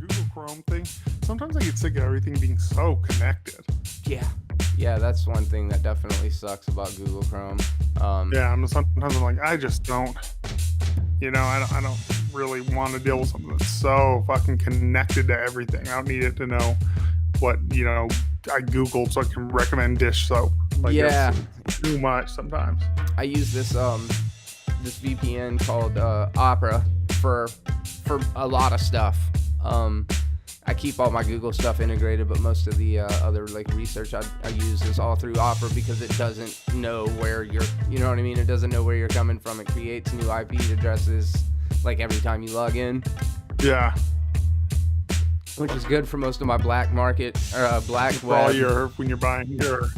Google Chrome thing, sometimes I get sick of everything being so connected. Yeah, that's one thing that definitely sucks about Google Chrome. Yeah, sometimes I'm like, I just don't, I don't really want to deal with something that's so fucking connected to everything. I don't need it to know what, I Googled so I can recommend dish soap. Like, Yeah, it's too much sometimes. I use this VPN called Opera for a lot of stuff. I keep all my Google stuff integrated, but most of the other like research I use is all through Opera because it doesn't know where you're, you know what I mean? It doesn't know where you're coming from. It creates new IP addresses like every time you log in. Yeah. Which is good for most of my black market or black for web. all when you're buying your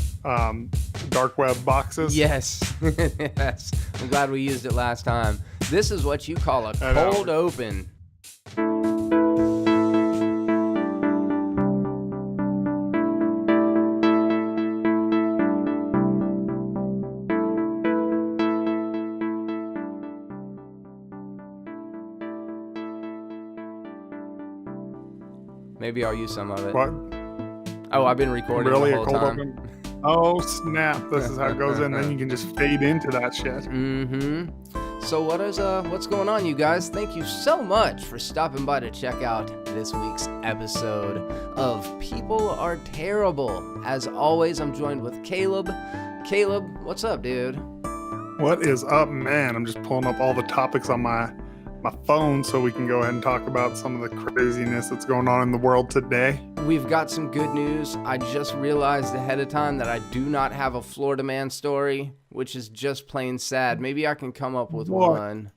dark web boxes. Yes. Yes. I'm glad we used it last time. This is what you call a cold open. Maybe I'll use some of it. What? Oh, I've been recording really the whole time. Open? Oh, snap. This is how it goes in. Then you can just fade into that shit. Mm-hmm. So what's going on, you guys? Thank you so much for stopping by to check out this week's episode of People Are Terrible. As always, I'm joined with Caleb. Caleb, what's up, dude? What is up, man? I'm just pulling up all the topics on my phone so we can go ahead and talk about some of the craziness that's going on in the world today. We've got some good news. I just realized ahead of time that I do not have a Florida man story, which is just plain sad. Maybe I can come up with one.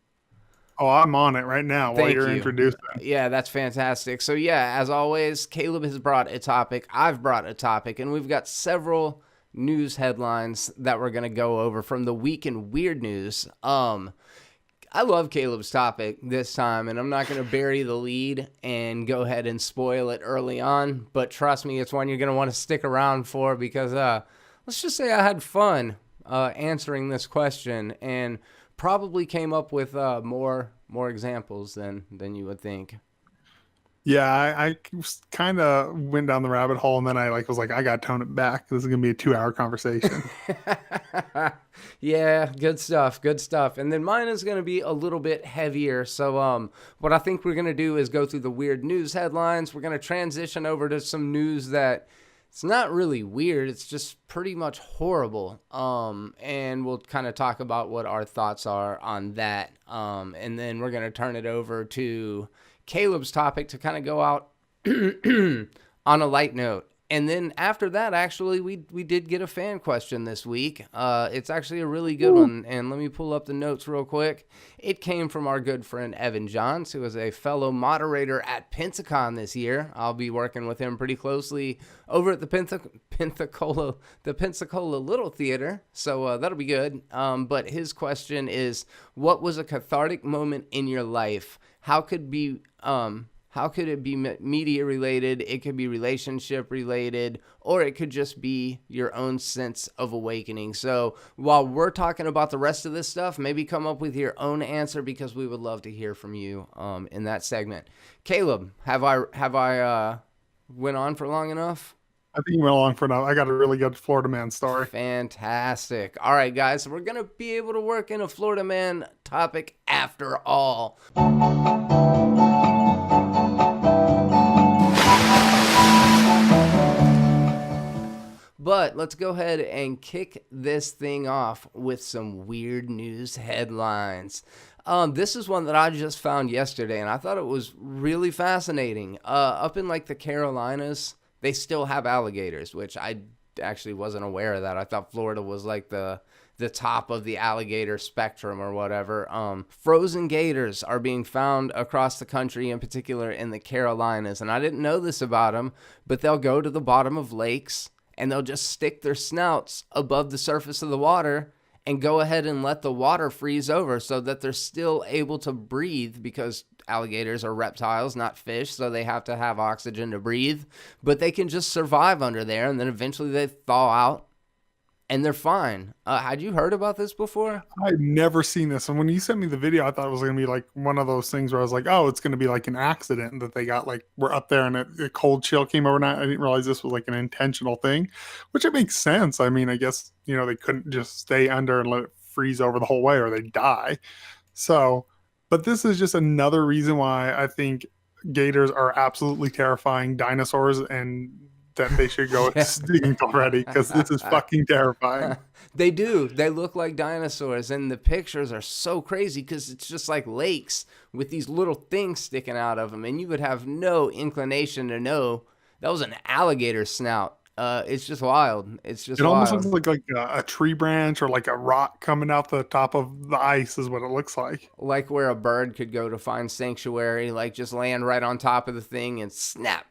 Oh, I'm on it right now while you're introducing. Yeah, that's fantastic. So yeah, as always, Caleb has brought a topic. I've brought a topic, and we've got several news headlines that we're going to go over from the week in weird news. I love Caleb's topic this time, and I'm not going to bury the lead and go ahead and spoil it early on, but trust me, it's one you're going to want to stick around for because let's just say I had fun answering this question and probably came up with more examples than you would think. Yeah, I kind of went down the rabbit hole, and then I was like, I got to tone it back. This is going to be a 2-hour conversation. Yeah, good stuff. And then mine is going to be a little bit heavier. So what I think we're going to do is go through the weird news headlines. We're going to transition over to some news that it's not really weird. It's just pretty much horrible. And we'll kind of talk about what our thoughts are on that. And then we're going to turn it over to Caleb's topic to kind of go out on a light note. And then after that, actually, we did get a fan question this week. It's actually a really good one, and let me pull up the notes real quick. It came from our good friend Evan Johns, who is a fellow moderator at Pensacola this year. I'll be working with him pretty closely over at the Pensacola Little Theater, so that'll be good. But his question is, what was a cathartic moment in your life? How could it be media related? It could be relationship related, or it could just be your own sense of awakening. So while we're talking about the rest of this stuff, maybe come up with your own answer because we would love to hear from you in that segment. Caleb, have I went on for long enough? I think you went along for enough. I got a really good Florida man story. Fantastic. All right, guys, so we're going to be able to work in a Florida man topic after all. But let's go ahead and kick this thing off with some weird news headlines. This is one that I just found yesterday, and I thought it was really fascinating. Up in like the Carolinas, they still have alligators, which I actually wasn't aware of that. I thought Florida was like the top of the alligator spectrum or whatever. Frozen gators are being found across the country, in particular in the Carolinas. And I didn't know this about them, but they'll go to the bottom of lakes and they'll just stick their snouts above the surface of the water and go ahead and let the water freeze over so that they're still able to breathe, because alligators are reptiles, not fish, so they have to have oxygen to breathe. But they can just survive under there, and then eventually they thaw out and they're fine. Had you heard about this before? I've never seen this. And when you sent me the video, I thought it was going to be like one of those things where I was like, oh, it's going to be like an accident that they got like, we're up there and a cold chill came overnight. I didn't realize this was like an intentional thing, which it makes sense. I mean, I guess, they couldn't just stay under and let it freeze over the whole way or they die. So, but this is just another reason why I think gators are absolutely terrifying dinosaurs and that they should go Yeah. extinct already because this is fucking terrifying. They do. They look like dinosaurs, and the pictures are so crazy because it's just like lakes with these little things sticking out of them, and you would have no inclination to know that was an alligator snout. It's just wild. It's just It almost wild. looks like a tree branch or like a rock coming out the top of the ice is what it looks like. Like where a bird could go to find sanctuary, like just land right on top of the thing and snap.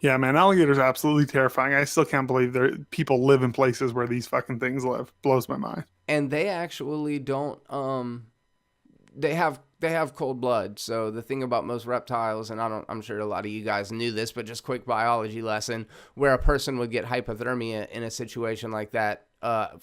Yeah, man, alligators are absolutely terrifying. I still can't believe there people live in places where these fucking things live. Blows my mind. And they actually don't they have cold blood. So the thing about most reptiles, and I'm sure a lot of you guys knew this, but just quick biology lesson, where a person would get hypothermia in a situation like that.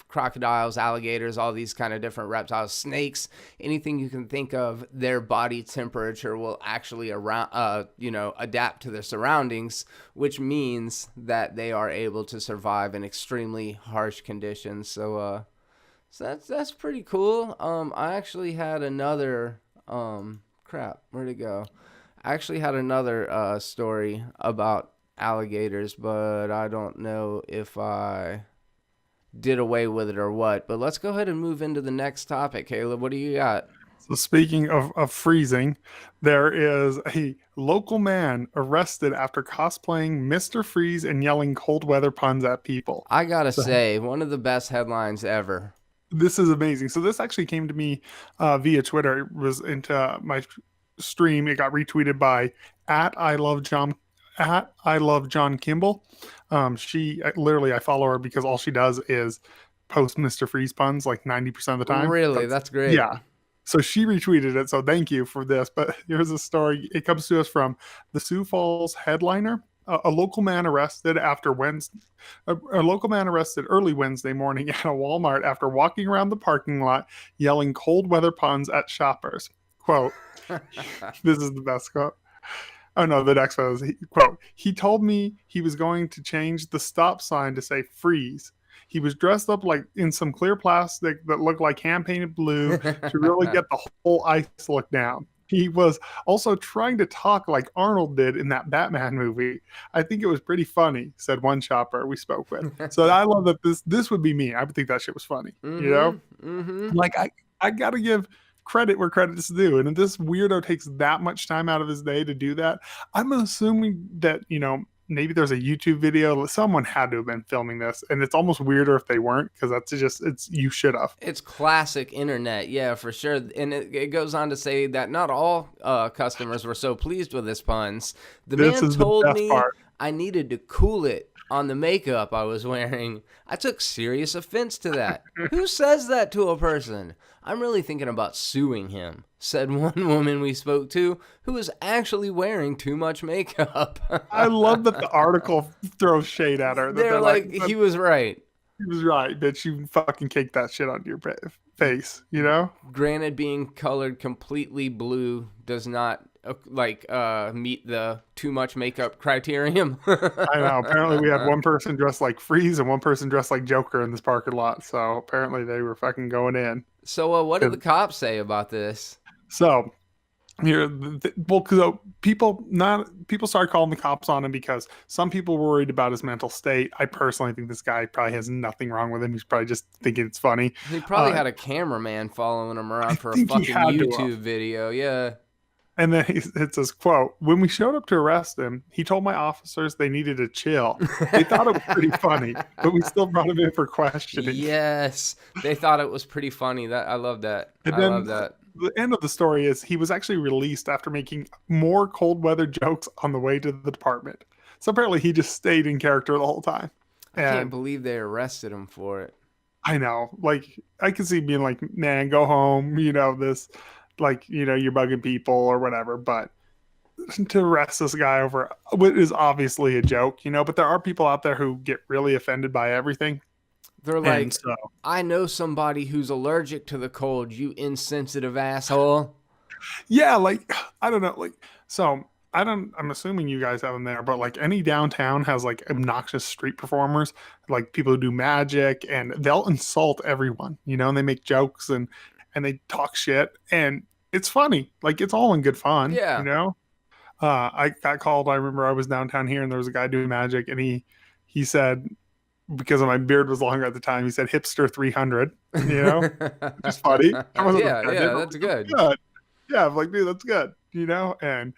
Crocodiles, alligators, all these kind of different reptiles, snakes, anything you can think of, their body temperature will actually adapt to their surroundings, which means that they are able to survive in extremely harsh conditions. So that's pretty cool. I actually had another crap. Where'd it go? I actually had another story about alligators, but I don't know if I did away with it or what. But let's go ahead and move into the next topic. Caleb, what do you got? So speaking of freezing, there is a local man arrested after cosplaying Mr. Freeze and yelling cold weather puns at people. I gotta So say, one of the best headlines ever. this is amazing. So this actually came to me via Twitter. It was into my stream. It got retweeted by @I love John Kimball. She literally I follow her because all she does is post Mr. Freeze puns like 90% of the time. Really, that's great. Yeah. So she retweeted it. So thank you for this. But here's a story. It comes to us from the Sioux Falls Headliner. A local man arrested early Wednesday morning at a Walmart after walking around the parking lot yelling cold weather puns at shoppers. Quote, this is the best quote. Oh no, the next one is quote, he told me he was going to change the stop sign to say freeze. He was dressed up like in some clear plastic that looked like hand painted blue to really get the whole ice look down. He was also trying to talk like Arnold did in that Batman movie. I think it was pretty funny, said one shopper we spoke with. So I love that this would be me. I would think that shit was funny. Like I gotta give credit where credit is due. And if this weirdo takes that much time out of his day to do that, I'm assuming that, maybe there's a YouTube video. Someone had to have been filming this. And it's almost weirder if they weren't, because you should have. It's classic internet, yeah, for sure. And it goes on to say that not all customers were so pleased with his puns. The This man is the told best me part. I needed to cool it on the makeup I was wearing. I took serious offense to that. Who says that to a person? I'm really thinking about suing him, said one woman we spoke to who was actually wearing too much makeup. I love that the article throws shade at her. That They're like, he was right. He was right, bitch. You fucking caked that shit onto your face, Granted, being colored completely blue does not meet the too much makeup criterion. I know. Apparently, we had one person dressed like Freeze and one person dressed like Joker in this parking lot. So apparently, they were fucking going in. So, what did the cops say about this? So here, because people started calling the cops on him because some people were worried about his mental state. I personally think this guy probably has nothing wrong with him. He's probably just thinking it's funny. He probably had a cameraman following him around for a fucking YouTube video. Yeah. And then it says, quote, when we showed up to arrest him, he told my officers they needed to chill. They thought it was pretty funny, but we still brought him in for questioning. Yes. They thought it was pretty funny. I love that. And I then love that. The end of the story is he was actually released after making more cold weather jokes on the way to the department. So apparently he just stayed in character the whole time. I can't believe they arrested him for it. I know. Like, I can see being like, man, go home, this... you're bugging people or whatever, but to arrest this guy over what is obviously a joke, but there are people out there who get really offended by everything. They're And like, so, I know somebody who's allergic to the cold, you insensitive asshole. yeah, like I don't know, like so I don't. I'm assuming you guys have them there, but like any downtown has like obnoxious street performers, like people who do magic, and they'll insult everyone, and they make jokes and they talk shit, and it's funny. Like it's all in good fun. Yeah. I got called. I remember I was downtown here, and there was a guy doing magic, and he said because my beard was longer at the time, he said hipster 300. Which is funny. I wasn't offended. Yeah, that's good. Good. Yeah, I'm like, dude, that's good. And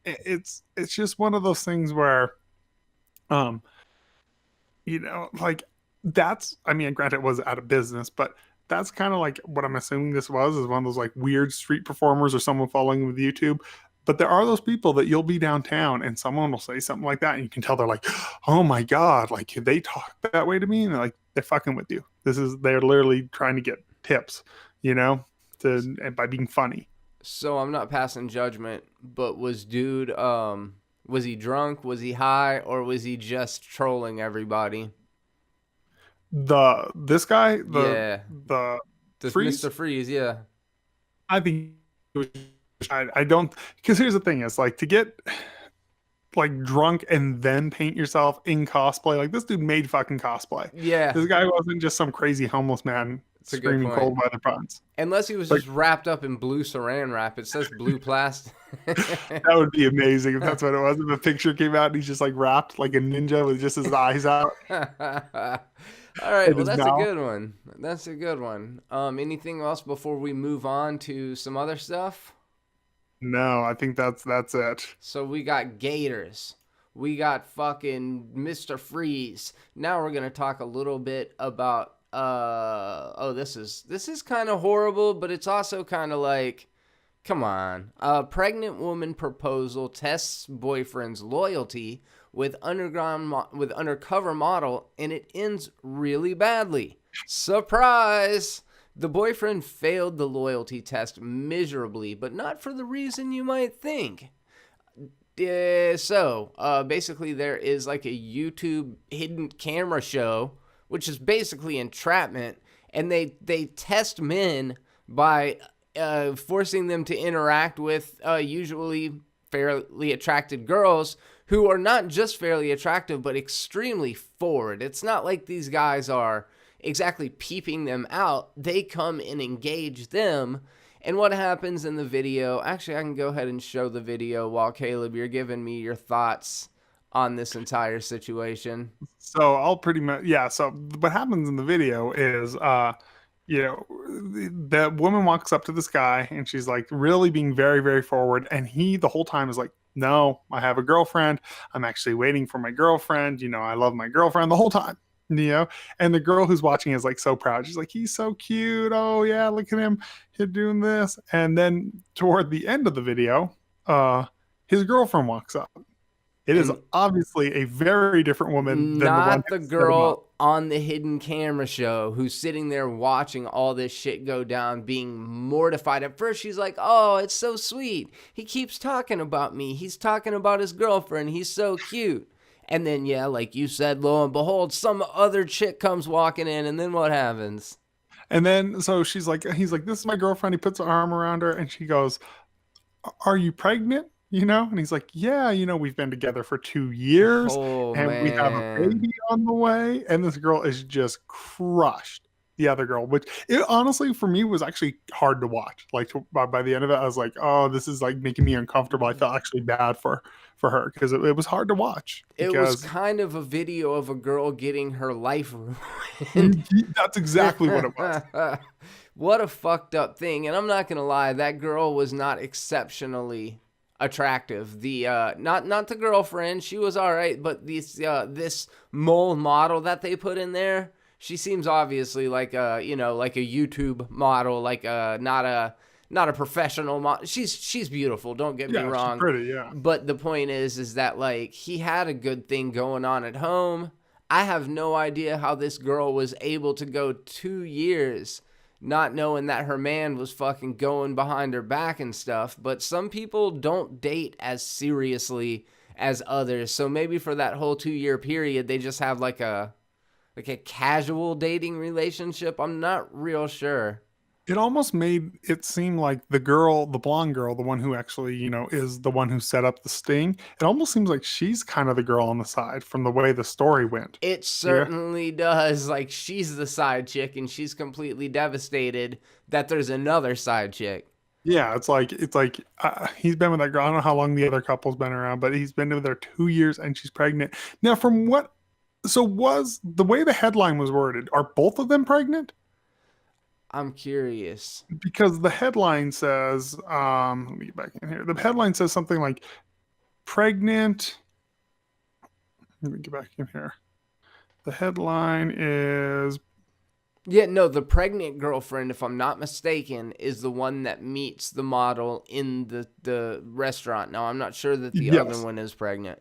it's just one of those things where um like that's, I mean, granted it was out of business, but that's kind of like what I'm assuming this was, is one of those like weird street performers or someone following with YouTube. But there are those people that you'll be downtown and someone will say something like that and you can tell they're like, oh my god, like they talk that way to me, and they're fucking with you. They're literally trying to get tips, and by being funny. So I'm not passing judgment, but was dude was he drunk, was he high, or was he just trolling everybody? This guy, Yeah. the This Freeze, Mr. Freeze, yeah. I think it was, I don't, because here's the thing, is like to get like drunk and then paint yourself in cosplay. Like this dude made fucking cosplay. Yeah. This guy wasn't just some crazy homeless man That's a good screaming point. cold weather puns. Unless he was Like, just wrapped up in blue saran wrap. It says blue plastic. that would be amazing if that's what it was. If a picture came out and he's just like wrapped like a ninja with just his eyes out. All right, well, that's a good one. That's a good one. Anything else before we move on to some other stuff? No, I think that's it. So we got Gators. We got fucking Mr. Freeze. Now we're gonna talk a little bit about this is kind of horrible, but it's also kind of like, come on. Pregnant woman proposal tests boyfriend's loyalty with undercover model, and it ends really badly. Surprise! The boyfriend failed the loyalty test miserably, but not for the reason you might think. Basically there is like a YouTube hidden camera show, which is basically entrapment, and they test men by forcing them to interact with usually fairly attracted girls who are not just fairly attractive, but extremely forward. It's not like these guys are exactly peeping them out. They come and engage them. And what happens in the video, actually, I can go ahead and show the video while, Caleb, you're giving me your thoughts on this entire situation. So I'll pretty much, yeah. So what happens in the video is, the woman walks up to this guy and she's like really being very, very forward. And he, the whole time, is like, no, I have a girlfriend. I'm actually waiting for my girlfriend. I love my girlfriend the whole time. And the girl who's watching is like so proud. She's like, he's so cute. Oh yeah, look at him. He's doing this. And then toward the end of the video, his girlfriend walks up. It is obviously a very different woman than not the girl on the hidden camera show who's sitting there watching all this shit go down, being mortified. At first, she's like, oh, it's so sweet. He keeps talking about me. He's talking about his girlfriend. He's so cute. And then, yeah, like you said, lo and behold, some other chick comes walking in, and then what happens? And then, so he's like, this is my girlfriend. He puts an arm around her, and she goes, are you pregnant? And he's like, yeah, we've been together for 2 years, and we have a baby on the way. And this girl is just crushed the other girl, which it honestly for me was actually hard to watch. Like by the end of it, I was like, oh, this is like making me uncomfortable. I felt actually bad for her because it was hard to watch. It was kind of a video of a girl getting her life ruined. That's exactly what it was. What a fucked up thing. And I'm not gonna lie, that girl was not exceptionally attractive. The not the girlfriend, she was all right, but this mole model that they put in there, she seems obviously like a like a YouTube model, like not a professional model. She's beautiful, don't get me wrong. She's pretty, yeah. But the point is that like he had a good thing going on at home. I have no idea how this girl was able to go 2 years not knowing that her man was fucking going behind her back and stuff. But some people don't date as seriously as others. So maybe for that whole 2 year period, they just have like a like a casual dating relationship. I'm not real sure. It almost made it seem like the girl, the blonde girl, the one who actually, is the one who set up the sting. It almost seems like she's kind of the girl on the side from the way the story went. It Yeah. certainly does. Like, she's the side chick, and she's completely devastated that there's another side chick. Yeah, it's like he's been with that girl. I don't know how long the other couple's been around, but he's been with her 2 years and she's pregnant. Now, from what, so was the way the headline was worded, are both of them pregnant? I'm curious. Because the headline says, let me get back in here. The headline says something like pregnant. Let me get back in here. The headline is Yeah, no, the pregnant girlfriend, if I'm not mistaken, is the one that meets the model in the restaurant. Now, I'm not sure that the yes, other one is pregnant.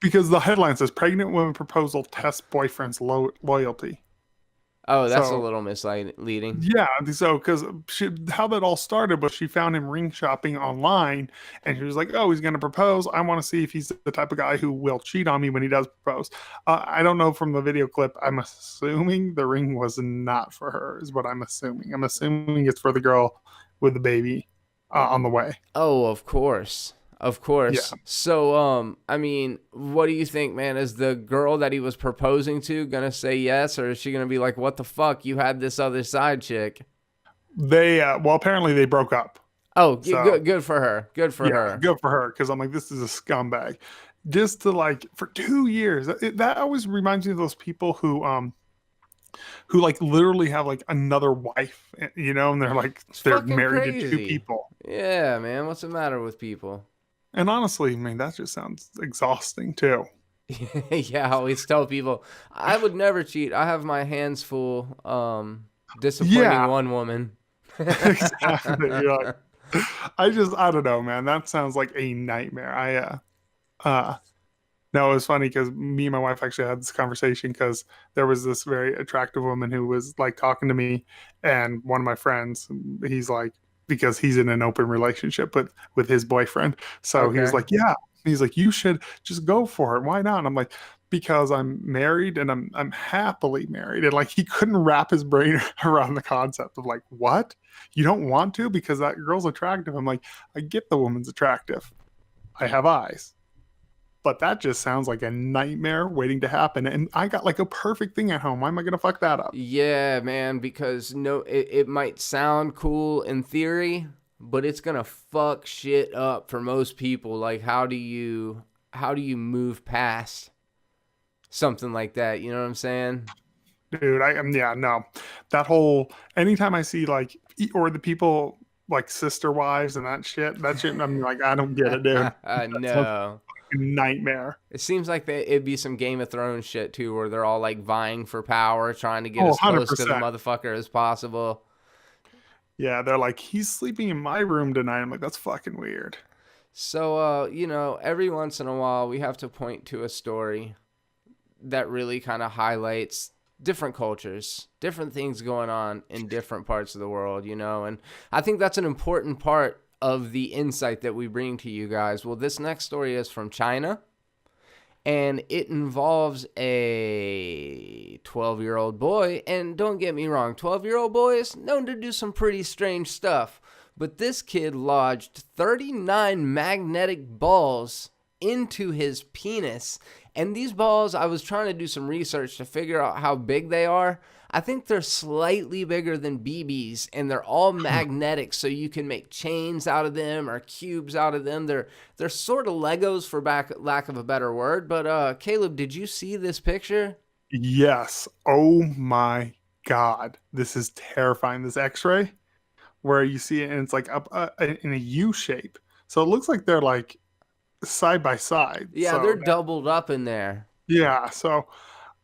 because the headline says pregnant woman proposal tests boyfriend's loyalty. Oh, that's a So little misleading. yeah, so because how that all started was she found him ring shopping online, and she was like, "Oh, he's going to propose. I want to see if he's the type of guy who will cheat on me when he does propose." I don't know from the video clip. I'm assuming the ring was not for her. Is what I'm assuming. I'm assuming it's for the girl with the baby on the way. Oh, of course. Of Yeah, course. So, I mean, what do you think, man? Is the girl that he was proposing to gonna say yes, or is she gonna be like, "What the fuck? You had this other side chick"? they well apparently they broke up. Oh, So good for her. Good for yeah, her. good for her because I'm like, this is a scumbag. Just to like for 2 years, that always reminds me of those people who like literally have like another wife, and It's they're fucking married to two crazy. people. Yeah, man. What's the matter with people? And honestly, I mean, that just sounds exhausting too. Yeah, I always tell people I would never cheat. I have my hands full disappointing Yeah, one woman. exactly. You're like, I don't know, man. That sounds like a nightmare. Uh, no, it was funny because me and my wife actually had this conversation because there was this very attractive woman who was like talking to me, and one of my friends, he's like, because he's in an open relationship with his boyfriend, so he was Okay. like, yeah, he's like, you should just go for it. Why not? And I'm like, because I'm married and I'm happily married, and like he couldn't wrap his brain around the concept of like, what? You don't want to because that girl's attractive. I'm like, I get the woman's attractive. I have eyes, but that just sounds like a nightmare waiting to happen. And I got like a perfect thing at home. Why am I going to fuck that up? Yeah, man, because no, it might sound cool in theory, but it's gonna fuck shit up for most people. Like, how do you move past something like that? You know what I'm saying? Dude, I am, yeah, no. That whole, anytime I see like, or the people like sister wives and that shit, I'm like, I don't get it, dude. That sounds like No. a nightmare. It seems like it'd be some Game of Thrones shit too, where they're all like vying for power, trying to get Oh, as close to the 100%. motherfucker as possible. Yeah, they're like, he's sleeping in my room tonight. I'm like, that's fucking weird. So, every once in a while we have to point to a story that really kind of highlights different cultures, different things going on in different parts of the world, and I think that's an important part of the insight that we bring to you guys. Well, this next story is from China, and it involves a 12-year-old boy. And don't get me wrong, 12-year-old boys known to do some pretty strange stuff. But this kid lodged 39 magnetic balls into his penis. And these balls, I was trying to do some research to figure out how big they are. I think they're slightly bigger than BBs, and they're all magnetic, so you can make chains out of them or cubes out of them. They're sort of Legos, for lack of a better word. But Caleb, did you see this picture? Yes. Oh my God. This is terrifying. This x-ray where you see it and it's like up in a U shape. So it looks like they're like side by side. Yeah, they're So doubled up in there. yeah. So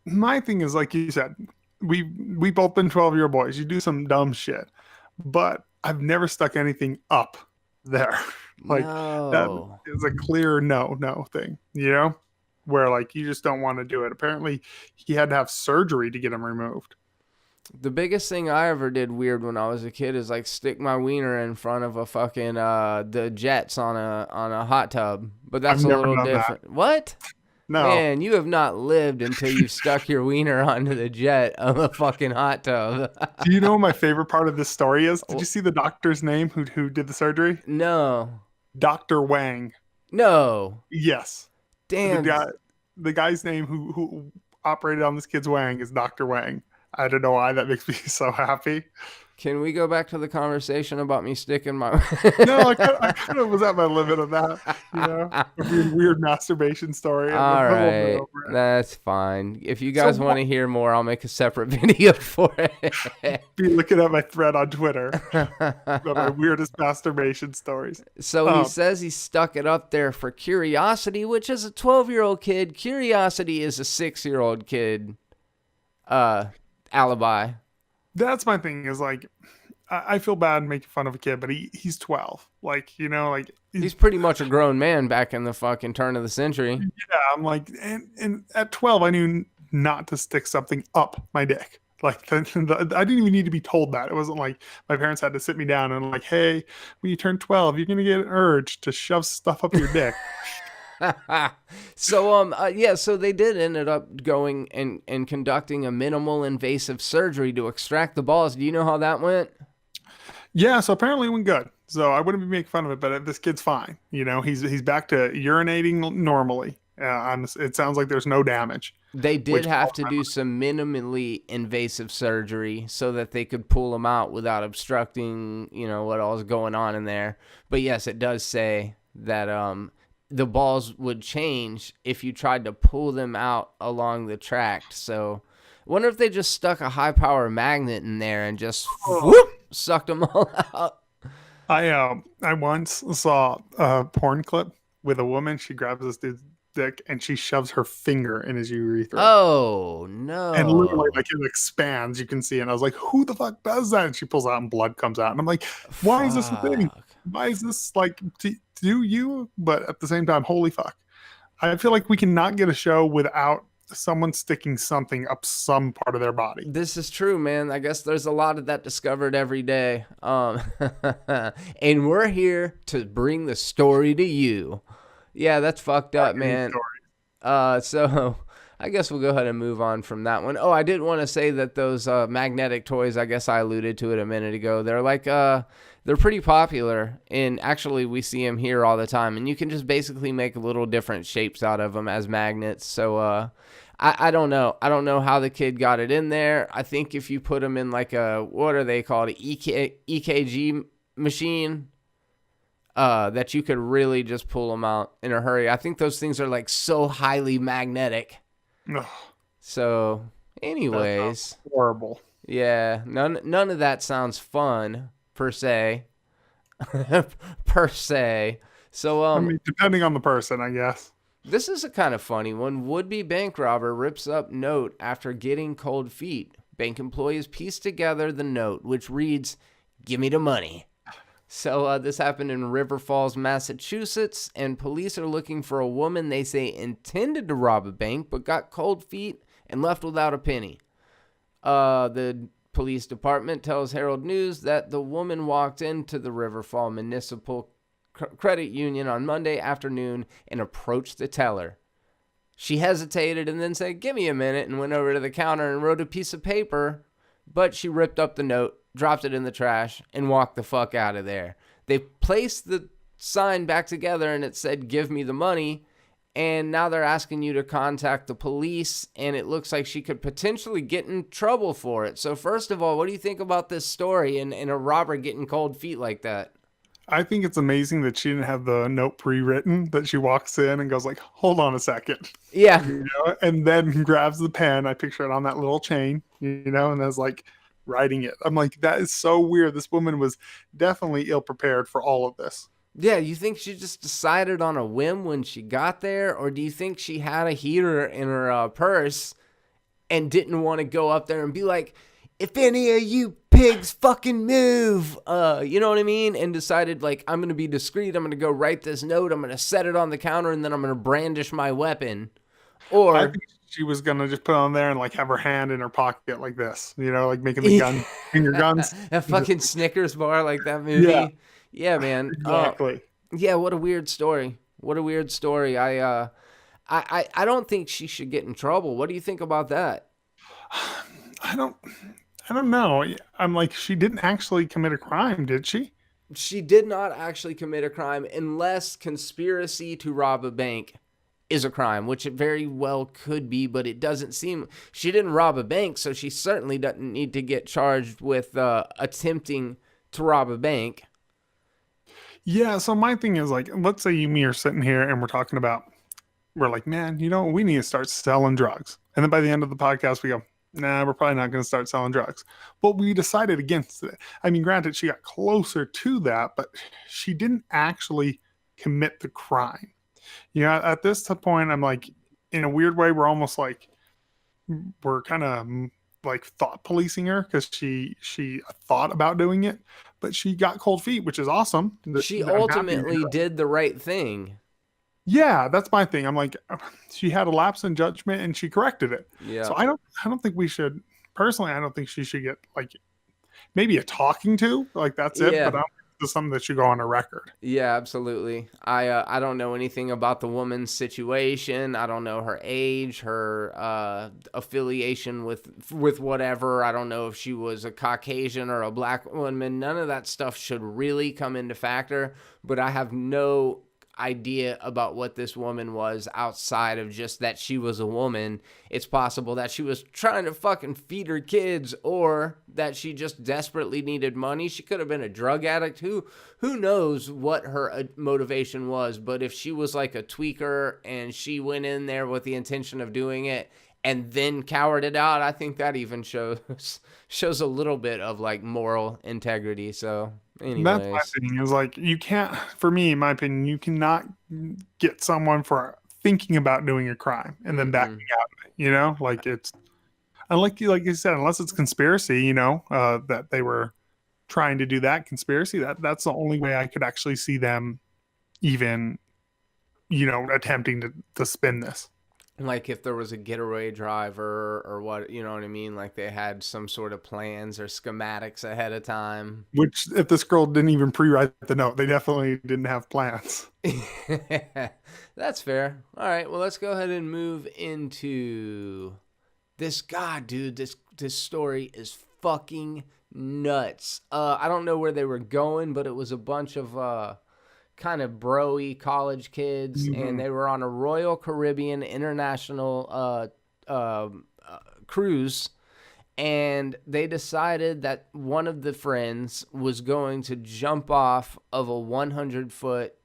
my thing is like you said, we both been 12-year boys. You do some dumb shit, but I've never stuck anything up there. Like that No. is a clear no thing, where like you just don't want to do it. Apparently, he had to have surgery to get them removed. The biggest thing I ever did weird when I was a kid is like stick my wiener in front of a fucking the jets on a hot tub. But that's I've a never little done that. different. What? No. Man, you have not lived until you've stuck your wiener onto the jet of a fucking hot tub. Do you know what my favorite part of this story is? Did you see the doctor's name who did the surgery? No. Dr. Wang. No. Yes. The Damn. guy, the guy's name who operated on this kid's Wang is Dr. Wang. I don't know why that makes me so happy. Can we go back to the conversation about me sticking my... No, I kind of was at my limit of that, weird masturbation story. All A little bit right, over it. that's fine. If you guys So want to hear more, I'll make a separate video for it. Be looking at my thread on Twitter about my weirdest masturbation stories. So he says he stuck it up there for curiosity, which is a 12-year-old kid. Curiosity is a 6-year-old kid. Alibi. That's my thing is like, I feel bad making fun of a kid, but he's 12. Like, He's pretty much a grown man back in the fucking turn of the century. Yeah, I'm like, and at 12, I knew not to stick something up my dick. Like, I didn't even need to be told that. It wasn't like my parents had to sit me down and like, hey, when you turn 12, you're going to get an urge to shove stuff up your dick. So they did ended up going and conducting a minimal invasive surgery to extract the balls. Do you know how that went? Yeah, so apparently it went good. So I wouldn't be making fun of it, but this kid's fine. He's back to urinating normally. It sounds like there's no damage. They did have to do some minimally invasive surgery so that they could pull him out without obstructing, what all was going on in there. But yes, it does say that the balls would change if you tried to pull them out along the tract. So I wonder if they just stuck a high power magnet in there and just whoop, sucked them all out. I once saw a porn clip with a woman. She grabs this dude's dick and she shoves her finger in his urethra. Oh no! And literally, like, it expands. You can see. And I was like, "Who the fuck does that?" And she pulls out and blood comes out. And I'm like, "Why is this a thing? Why is this like do you?" But at the same time, holy fuck! I feel like we cannot get a show without someone sticking something up some part of their body. This is true, man. I guess there's a lot of that discovered every day. And we're here to bring the story to you. Yeah, that's fucked up, man. So I guess we'll go ahead and move on from that one. Oh, I did want to say that those magnetic toys, I guess I alluded to it a minute ago. They're like, they're pretty popular. And actually, we see them here all the time. And you can just basically make little different shapes out of them as magnets. So I don't know. I don't know how the kid got it in there. I think if you put them in like what are they called? EKG machine. That you could really just pull them out in a hurry. I think those things are like so highly magnetic. Ugh. So, anyways, horrible. Yeah, none of that sounds fun per se. So, I mean, depending on the person, I guess. This is a kind of funny one. Would-be bank robber rips up note after getting cold feet. Bank employees piece together the note, which reads, "Give me the money." So this happened in River Falls, Massachusetts, and police are looking for a woman they say intended to rob a bank but got cold feet and left without a penny. The police department tells Herald News that the woman walked into the River Falls Municipal Credit Union on Monday afternoon and approached the teller. She hesitated and then said, "Give me a minute," and went over to the counter and wrote a piece of paper, but she ripped up the note, dropped it in the trash, and walked the fuck out of there. They placed the sign back together and it said, "Give me the money." And now they're asking you to contact the police, and it looks like she could potentially get in trouble for it. So first of all, what do you think about this story and a robber getting cold feet like that? I think it's amazing that she didn't have the note pre-written, that she walks in and goes like, "Hold on a second." Yeah. And then grabs the pen. I picture it on that little chain, and there's like writing it. I'm like, that is so weird. This woman was definitely ill prepared for all of this. Yeah, you think she just decided on a whim when she got there? Or do you think she had a heater in her purse and didn't want to go up there and be like, "If any of you pigs fucking move," you know what I mean? And decided, like, I'm going to be discreet. I'm going to go write this note. I'm going to set it on the counter, and then I'm going to brandish my weapon. Or I think she was going to just put it on there and like have her hand in her pocket like this, like making the gun, finger guns. A fucking Snickers bar like that movie. Yeah, man. Exactly. Yeah, what a weird story. I I don't think she should get in trouble. What do you think about that? I don't I don't know. I'm like, she didn't actually commit a crime, did she? She did not actually commit a crime unless conspiracy to rob a bank is a crime, which it very well could be, but it doesn't seem she didn't rob a bank, so she certainly doesn't need to get charged with attempting to rob a bank. Yeah, so my thing is like, let's say you and me are sitting here and we're like, man, we need to start selling drugs. And then by the end of the podcast, we go, nah, we're probably not going to start selling drugs. But we decided against it. I mean, granted, she got closer to that, but she didn't actually commit the crime. At this point, I'm like, in a weird way, we're almost like, we're kind of like thought policing her because she thought about doing it, but she got cold feet, which is awesome. She I'm happy to hear ultimately that. did the right thing. Yeah, that's my thing. I'm like, she had a lapse in judgment and she corrected it. Yeah. So I don't think we should. Personally, I don't think she should get like maybe a talking to. Like that's it. Yeah. But I don't think this is something that should go on a record. Yeah, absolutely. I don't know anything about the woman's situation. I don't know her age, her affiliation with whatever. I don't know if she was a Caucasian or a black woman. None of that stuff should really come into factor. But I have no idea about what this woman was outside of just that she was a woman. It's possible that she was trying to fucking feed her kids or that she just desperately needed money. She could have been a drug addict. Who knows what her motivation was, but if she was like a tweaker and she went in there with the intention of doing it and then cowered it out, I think that even shows a little bit of like moral integrity. So anyways. That's my thing. Is like you can't. For me, in my opinion, you cannot get someone for thinking about doing a crime and then backing out. Like it's. And like you said, unless it's conspiracy, that they were trying to do that conspiracy, that's the only way I could actually see them even, attempting to spin this. Like if there was a getaway driver or what, you know what I mean? Like they had some sort of plans or schematics ahead of time. Which, if this girl didn't even pre-write the note, they definitely didn't have plans. That's fair. All right, well, let's go ahead and move into this. God, dude, this story is fucking nuts. I don't know where they were going, but it was a bunch of kind of bro-y college kids, and they were on a Royal Caribbean International cruise, and they decided that one of the friends was going to jump off of a 100-foot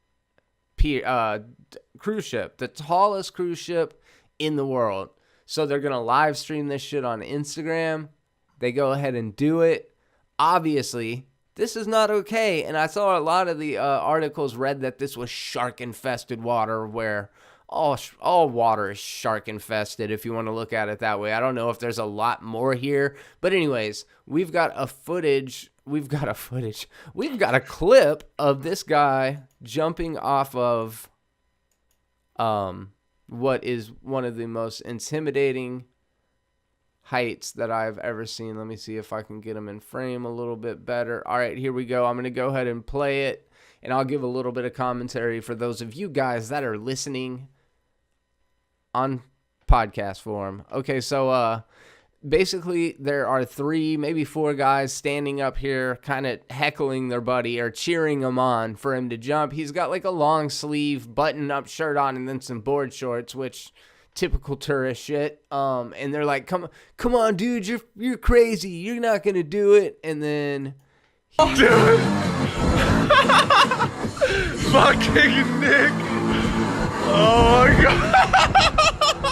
cruise ship, the tallest cruise ship in the world. So they're going to live stream this shit on Instagram. They go ahead and do it. Obviously, this is not okay. And I saw a lot of the articles read that this was shark-infested water, where all water is shark-infested, if you want to look at it that way. I don't know if there's a lot more here. But anyways, we've got a clip of this guy jumping off of what is one of the most intimidating heights that I've ever seen. Let me see if I can get them in frame a little bit better. All right, here we go. I'm going to go ahead and play it, and I'll give a little bit of commentary for those of you guys that are listening on podcast form. Okay, so basically there are 3, maybe 4 guys standing up here kind of heckling their buddy or cheering him on for him to jump. He's got like a long sleeve button-up shirt on and then some board shorts, which typical tourist shit. And they're like, come on, dude, you're crazy. You're not gonna do it. And then I'll do it. Fucking Nick. Oh my god.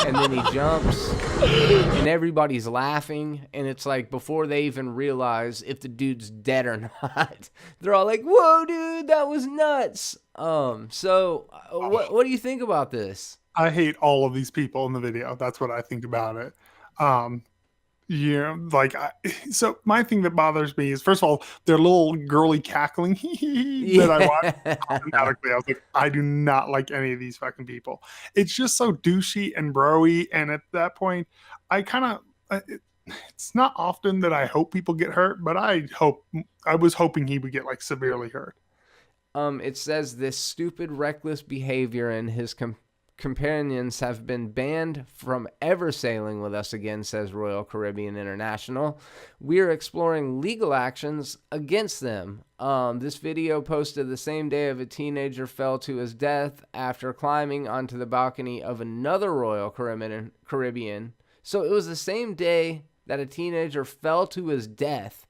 And then he jumps, and everybody's laughing, and it's like before they even realize if the dude's dead or not, they're all like, "Whoa, dude, that was nuts." So what do you think about this? I hate all of these people in the video. That's what I think about it. So my thing that bothers me is, first of all, their little girly cackling that I watched automatically. I was like, I do not like any of these fucking people. It's just so douchey and broy. And at that point, it's not often that I hope people get hurt, but I was hoping he would get like severely hurt. It says this stupid, reckless behavior and his companions have been banned from ever sailing with us again, says Royal Caribbean International. We're exploring legal actions against them. This video posted the same day of a teenager fell to his death after climbing onto the balcony of another Royal Caribbean. So it was the same day that a teenager fell to his death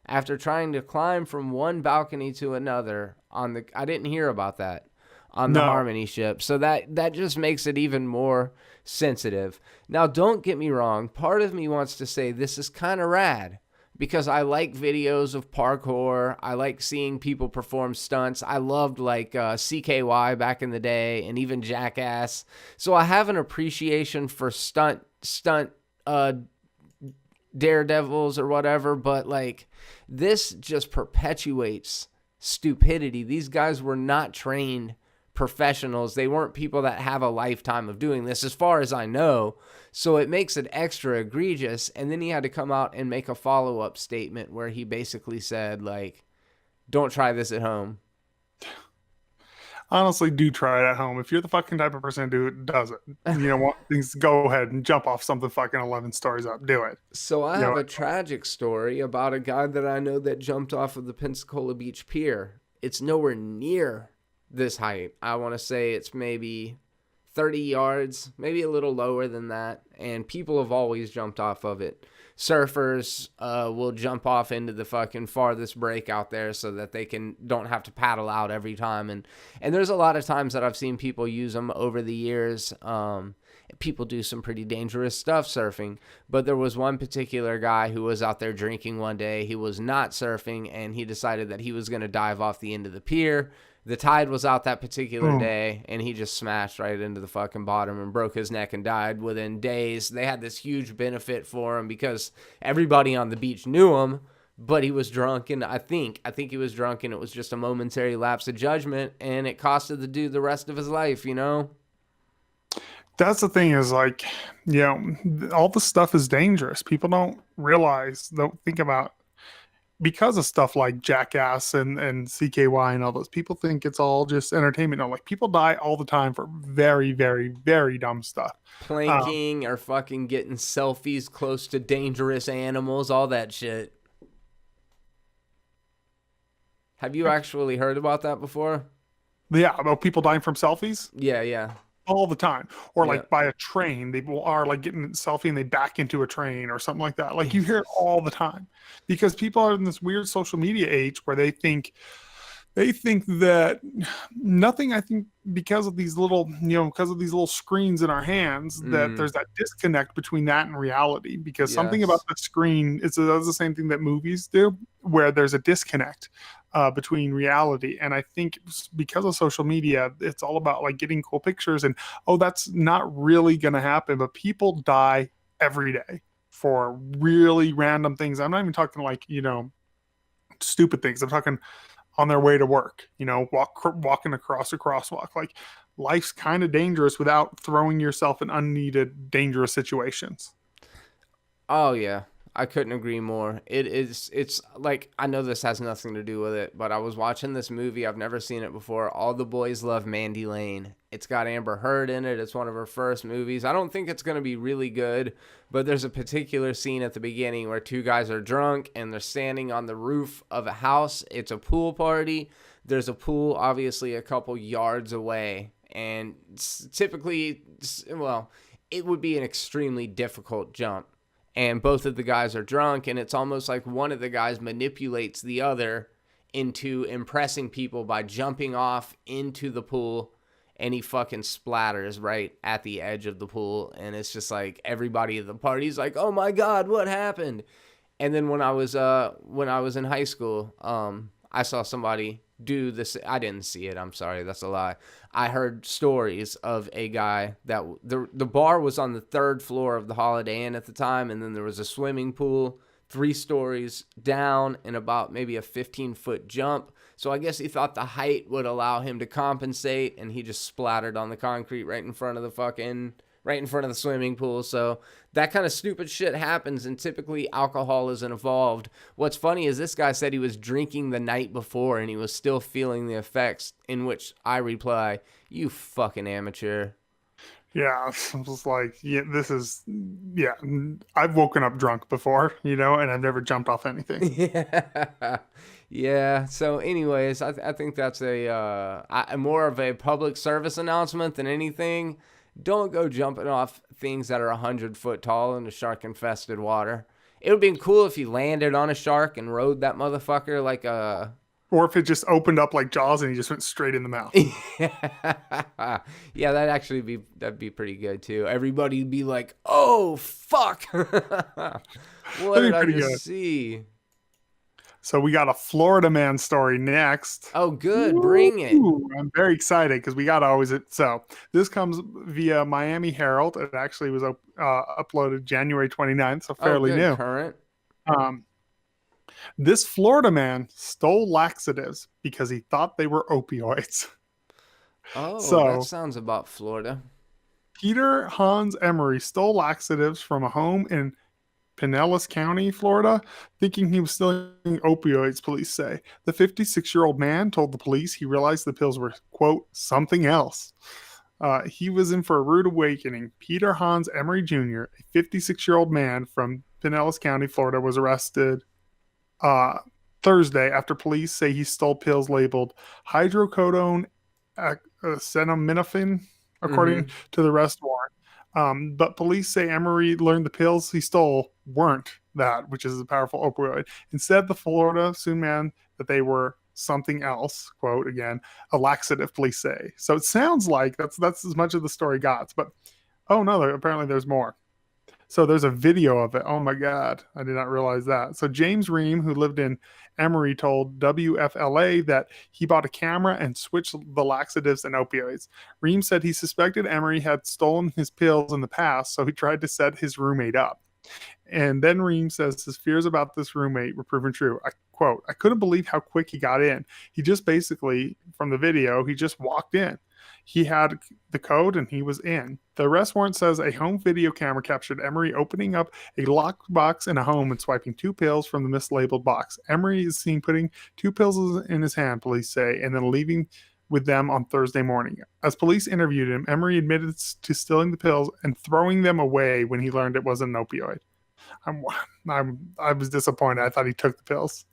after trying to climb from one balcony to another on the... I didn't hear about that on the Harmony ship. So that just makes it even more sensitive. Now, don't get me wrong. Part of me wants to say this is kind of rad because I like videos of parkour. I like seeing people perform stunts. I loved like CKY back in the day and even Jackass. So I have an appreciation for stunt daredevils or whatever, but like this just perpetuates stupidity. These guys were not trained professionals. They weren't people that have a lifetime of doing this, as far as I know. So it makes it extra egregious. And then he had to come out and make a follow-up statement where he basically said, like, don't try this at home. Honestly, do try it at home. If you're the fucking type of person who does it, you know, want things to go ahead and jump off something fucking 11 stories up. Do it. So I have a tragic story about a guy that I know that jumped off of the Pensacola Beach Pier. It's nowhere near this height. I want to say it's maybe 30 yards, maybe a little lower than that. And people have always jumped off of it. Surfers will jump off into the fucking farthest break out there so that they don't have to paddle out every time. And there's a lot of times that I've seen people use them over the years. People do some pretty dangerous stuff surfing. But there was one particular guy who was out there drinking one day. He was not surfing, and he decided that he was going to dive off the end of the pier. The tide was out that particular day, and he just smashed right into the fucking bottom and broke his neck and died within days. They had this huge benefit for him because everybody on the beach knew him, but he was drunk, and I think he was drunk, and it was just a momentary lapse of judgment, and it costed the dude the rest of his life, you know? That's the thing is, like, you know, all this stuff is dangerous. People don't think about, because of stuff like Jackass and CKY and all those, people think it's all just entertainment. No, like, people die all the time for very, very, very dumb stuff. Planking or fucking getting selfies close to dangerous animals, all that shit. Have you actually heard about that before? Yeah, about people dying from selfies? Yeah. All the time. Or like by a train, people are like getting a selfie and they back into a train or something like that. Like, you hear it all the time because people are in this weird social media age where they think that nothing, I think because of these little, because of these little screens in our hands, that there's that disconnect between that and reality, because something about the screen does the same thing that movies do, where there's a disconnect between reality. And I think because of social media, it's all about like getting cool pictures and, that's not really going to happen. But people die every day for really random things. I'm not even talking like, stupid things. I'm talking on their way to work, walking across a crosswalk. Like, life's kind of dangerous without throwing yourself in unneeded dangerous situations. Oh yeah, I couldn't agree more. It's like, I know this has nothing to do with it, but I was watching this movie. I've never seen it before. All the Boys Love Mandy Lane. It's got Amber Heard in it. It's one of her first movies. I don't think it's going to be really good, but there's a particular scene at the beginning where two guys are drunk and they're standing on the roof of a house. It's a pool party. There's a pool obviously a couple yards away, and typically, it would be an extremely difficult jump. And both of the guys are drunk, and it's almost like one of the guys manipulates the other into impressing people by jumping off into the pool, and he fucking splatters right at the edge of the pool. And it's just like everybody at the party's like, "Oh my God, what happened?" And then when I was in high school, I saw somebody do this. I didn't see it. I'm sorry. That's a lie. I heard stories of a guy that the bar was on the third floor of the Holiday Inn at the time. And then there was a swimming pool 3 stories down and about maybe a 15-foot jump. So I guess he thought the height would allow him to compensate, and he just splattered on the concrete right in front of the swimming pool. So that kind of stupid shit happens, and typically alcohol isn't involved. What's funny is this guy said he was drinking the night before and he was still feeling the effects, in which I reply, "You fucking amateur." Yeah, I was like, yeah, this is, yeah. I've woken up drunk before, and I've never jumped off anything. Yeah. Yeah. So, anyways, I think that's more of a public service announcement than anything. Don't go jumping off things that are 100 foot tall in the shark infested water. It would have been cool if you landed on a shark and rode that motherfucker like a. Or if it just opened up like Jaws and he just went straight in the mouth. Yeah, that'd be pretty good too. Everybody'd be like, "Oh fuck, what That'd did be I pretty just good. see?" So we got a Florida man story next. Oh, good, bring it. Ooh, I'm very excited because we got always it. So this comes via Miami Herald. It actually was uploaded January 29th, so Oh, fairly good, new. current. Um, this Florida man stole laxatives because he thought they were opioids. Oh, that So sounds about Florida. Peter Hans Emery stole laxatives from a home in Pinellas County, Florida, thinking he was stealing opioids, police say. The 56-year-old man told the police he realized the pills were, quote, something else. He was in for a rude awakening. Peter Hans Emery Jr., a 56-year-old man from Pinellas County, Florida, was arrested Thursday after police say he stole pills labeled hydrocodone acetaminophen, according to the arrest warrant. But police say Emery learned the pills he stole weren't that, which is a powerful opioid. Instead, the Florida soon man that they were something else, quote again, a laxative, police say. So it sounds like that's as much of the story got. But oh no, apparently there's more. So there's a video of it. Oh my God, I did not realize that. So James Ream, who lived in Emery, told WFLA that he bought a camera and switched the laxatives and opioids. Ream said he suspected Emery had stolen his pills in the past, so he tried to set his roommate up. And then Ream says his fears about this roommate were proven true. I quote, I couldn't believe how quick he got in. He just basically, from the video, he just walked in. He had the code and he was in. The arrest warrant says a home video camera captured Emery opening up a locked box in a home and swiping 2 pills from the mislabeled box. Emery is seen putting 2 pills in his hand, police say, and then leaving with them on Thursday morning. As police interviewed him, Emery admitted to stealing the pills and throwing them away when he learned it wasn't an opioid. I was disappointed. I thought he took the pills.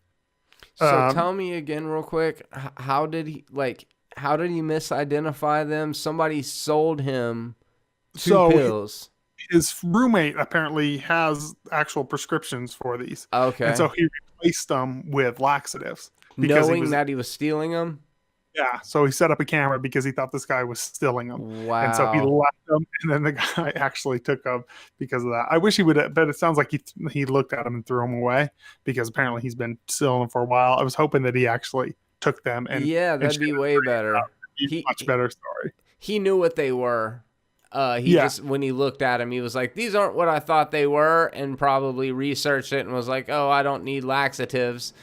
So tell me again real quick, how did he misidentify them? Somebody sold him 2 pills. His roommate apparently has actual prescriptions for these. Okay. And so he replaced them with laxatives. Knowing that he was stealing them? Yeah, so he set up a camera because he thought this guy was stealing them. Wow. And so he left them, and then the guy actually took them because of that. I wish he would, but it sounds like he looked at them and threw them away because apparently he's been stealing them for a while. I was hoping that he actually took them. And yeah, that'd be way better. Much better story. He knew what they were. Just, when he looked at him, he was like, these aren't what I thought they were, and probably researched it and was like, oh, I don't need laxatives.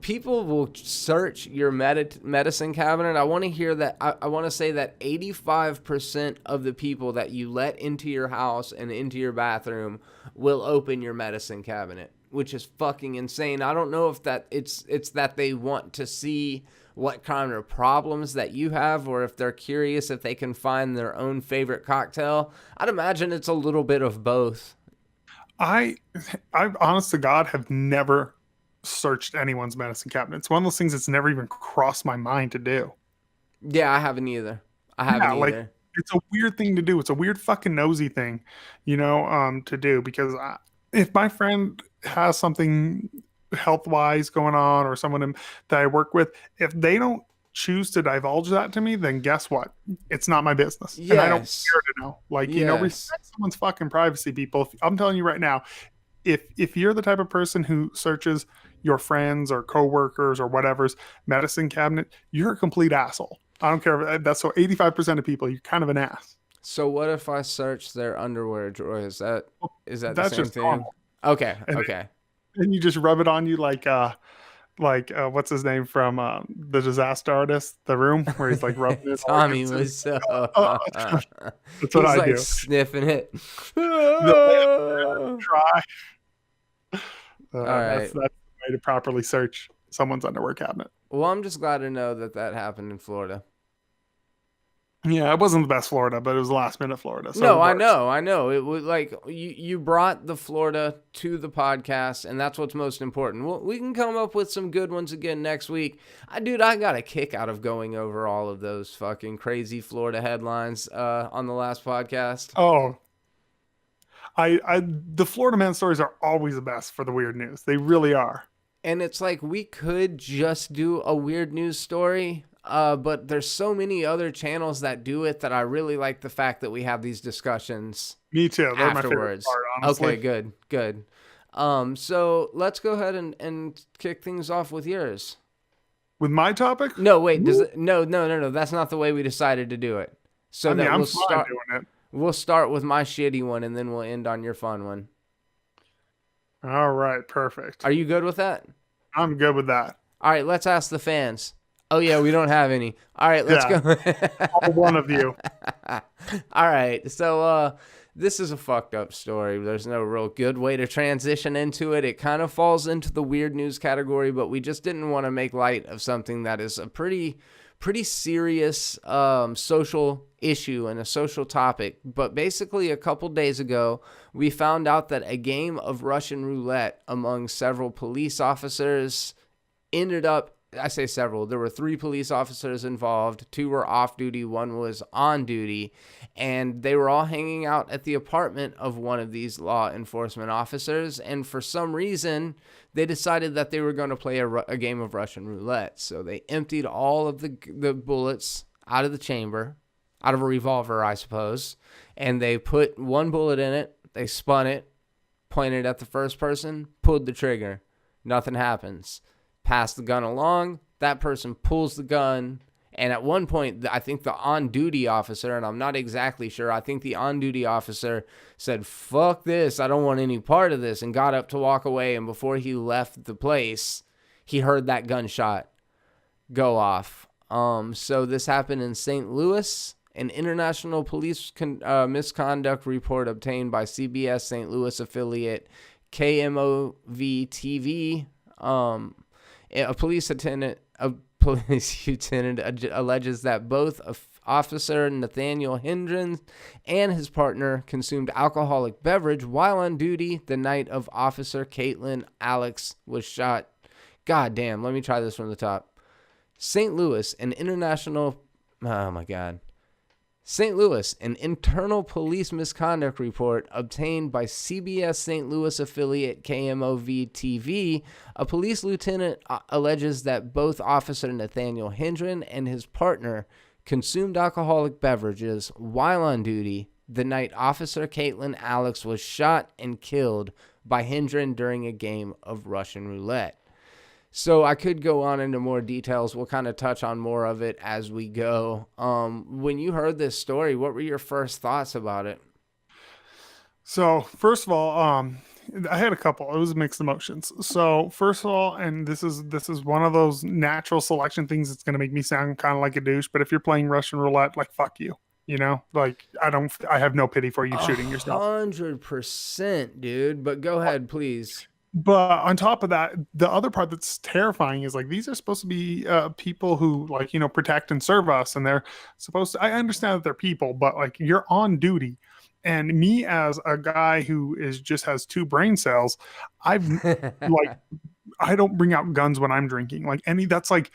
People will search your medicine cabinet. I want to hear that. I want to say that 85% of the people that you let into your house and into your bathroom will open your medicine cabinet, which is fucking insane. I don't know if it's that they want to see what kind of problems that you have, or if they're curious if they can find their own favorite cocktail. I'd imagine it's a little bit of both. I honest to God have never searched anyone's medicine cabinet. It's one of those things that's never even crossed my mind to do. Yeah, I haven't either. Like, it's a weird thing to do. It's a weird fucking nosy thing, to do, because if my friend has something health-wise going on, or someone that I work with, if they don't choose to divulge that to me, then guess what? It's not my business. Yes. And I don't care to know. Like, respect someone's fucking privacy, people. I'm telling you right now, if you're the type of person who searches your friends or coworkers or whatever's medicine cabinet, you're a complete asshole. I don't care. That's so 85% of people, you're kind of an ass. So what if I search their underwear drawer? Is that the same thing? Normal. Okay. Okay. And you just rub it on you like what's his name from the Disaster Artist, The Room, where he's like rubbing it. Tommy was so. That's what he's I like do. Sniffing it. Try. All right. That's the way to properly search someone's underwear cabinet. Well, I'm just glad to know that happened in Florida. Yeah, it wasn't the best Florida, but it was last minute Florida. So No, it works. I know. It was like you brought the Florida to the podcast, and that's what's most important. Well, we can come up with some good ones again next week. I got a kick out of going over all of those fucking crazy Florida headlines on the last podcast. Oh, the Florida man stories are always the best for the weird news. They really are. And it's like we could just do a weird news story, but there's so many other channels that do it that I really like the fact that we have these discussions. Me too. They're my favorite Afterwards. part, honestly. Okay, good. So let's go ahead and kick things off with yours. With my topic? No, wait. No. That's not the way we decided to do it. So I mean, that I'm we'll fine start. doing it. We'll start with my shitty one, and then we'll end on your fun one. All right, perfect. Are you good with that? I'm good with that. All right, let's ask the fans. Oh yeah, we don't have any. All right, let's go. All one of you. All right, so this is a fucked up story. There's no real good way to transition into it. It kind of falls into the weird news category, but we just didn't want to make light of something that is a pretty serious social issue and a social topic. But basically, a couple days ago, we found out that a game of Russian roulette among several police officers ended up, I say several, there were 3 police officers involved. 2 were off duty, 1 was on duty, and they were all hanging out at the apartment of one of these law enforcement officers, and for some reason, they decided that they were going to play a game of Russian roulette. So they emptied all of the bullets out of the chamber, out of a revolver, I suppose, and they put 1 bullet in it, they spun it, pointed at the first person, pulled the trigger. Nothing happens. Pass the gun along, that person pulls the gun, and at one point, I think the on-duty officer, and I'm not exactly sure, I think the on-duty officer said, fuck this, I don't want any part of this, and got up to walk away, and before he left the place, he heard that gunshot go off. So this happened in St. Louis. An international police misconduct report obtained by CBS St. Louis affiliate KMOV-TV. A police lieutenant alleges that both Officer Nathaniel Hendren and his partner consumed alcoholic beverage while on duty the night of Officer Caitlin Alex was shot. God damn, let me try this from the top. St. Louis, an internal police misconduct report obtained by CBS St. Louis affiliate KMOV-TV. A police lieutenant alleges that both Officer Nathaniel Hendren and his partner consumed alcoholic beverages while on duty the night Officer Caitlin Alex was shot and killed by Hendren during a game of Russian roulette. So I could go on into more details. We'll kind of touch on more of it as we go. When you heard this story, what were your first thoughts about it? So first of all, I had a couple. It was mixed emotions. So first of all, and this is one of those natural selection things that's going to make me sound kind of like a douche. But if you're playing Russian roulette, like fuck you. You know, like I have no pity for you shooting yourself. 100%, dude. But go ahead, please. But on top of that, the other part that's terrifying is like these are supposed to be people who like, you know, protect and serve us. And they're supposed to, I understand that they're people, but like you're on duty. And me as a guy who just has 2 brain cells, I've like, I don't bring out guns when I'm drinking. Like that's like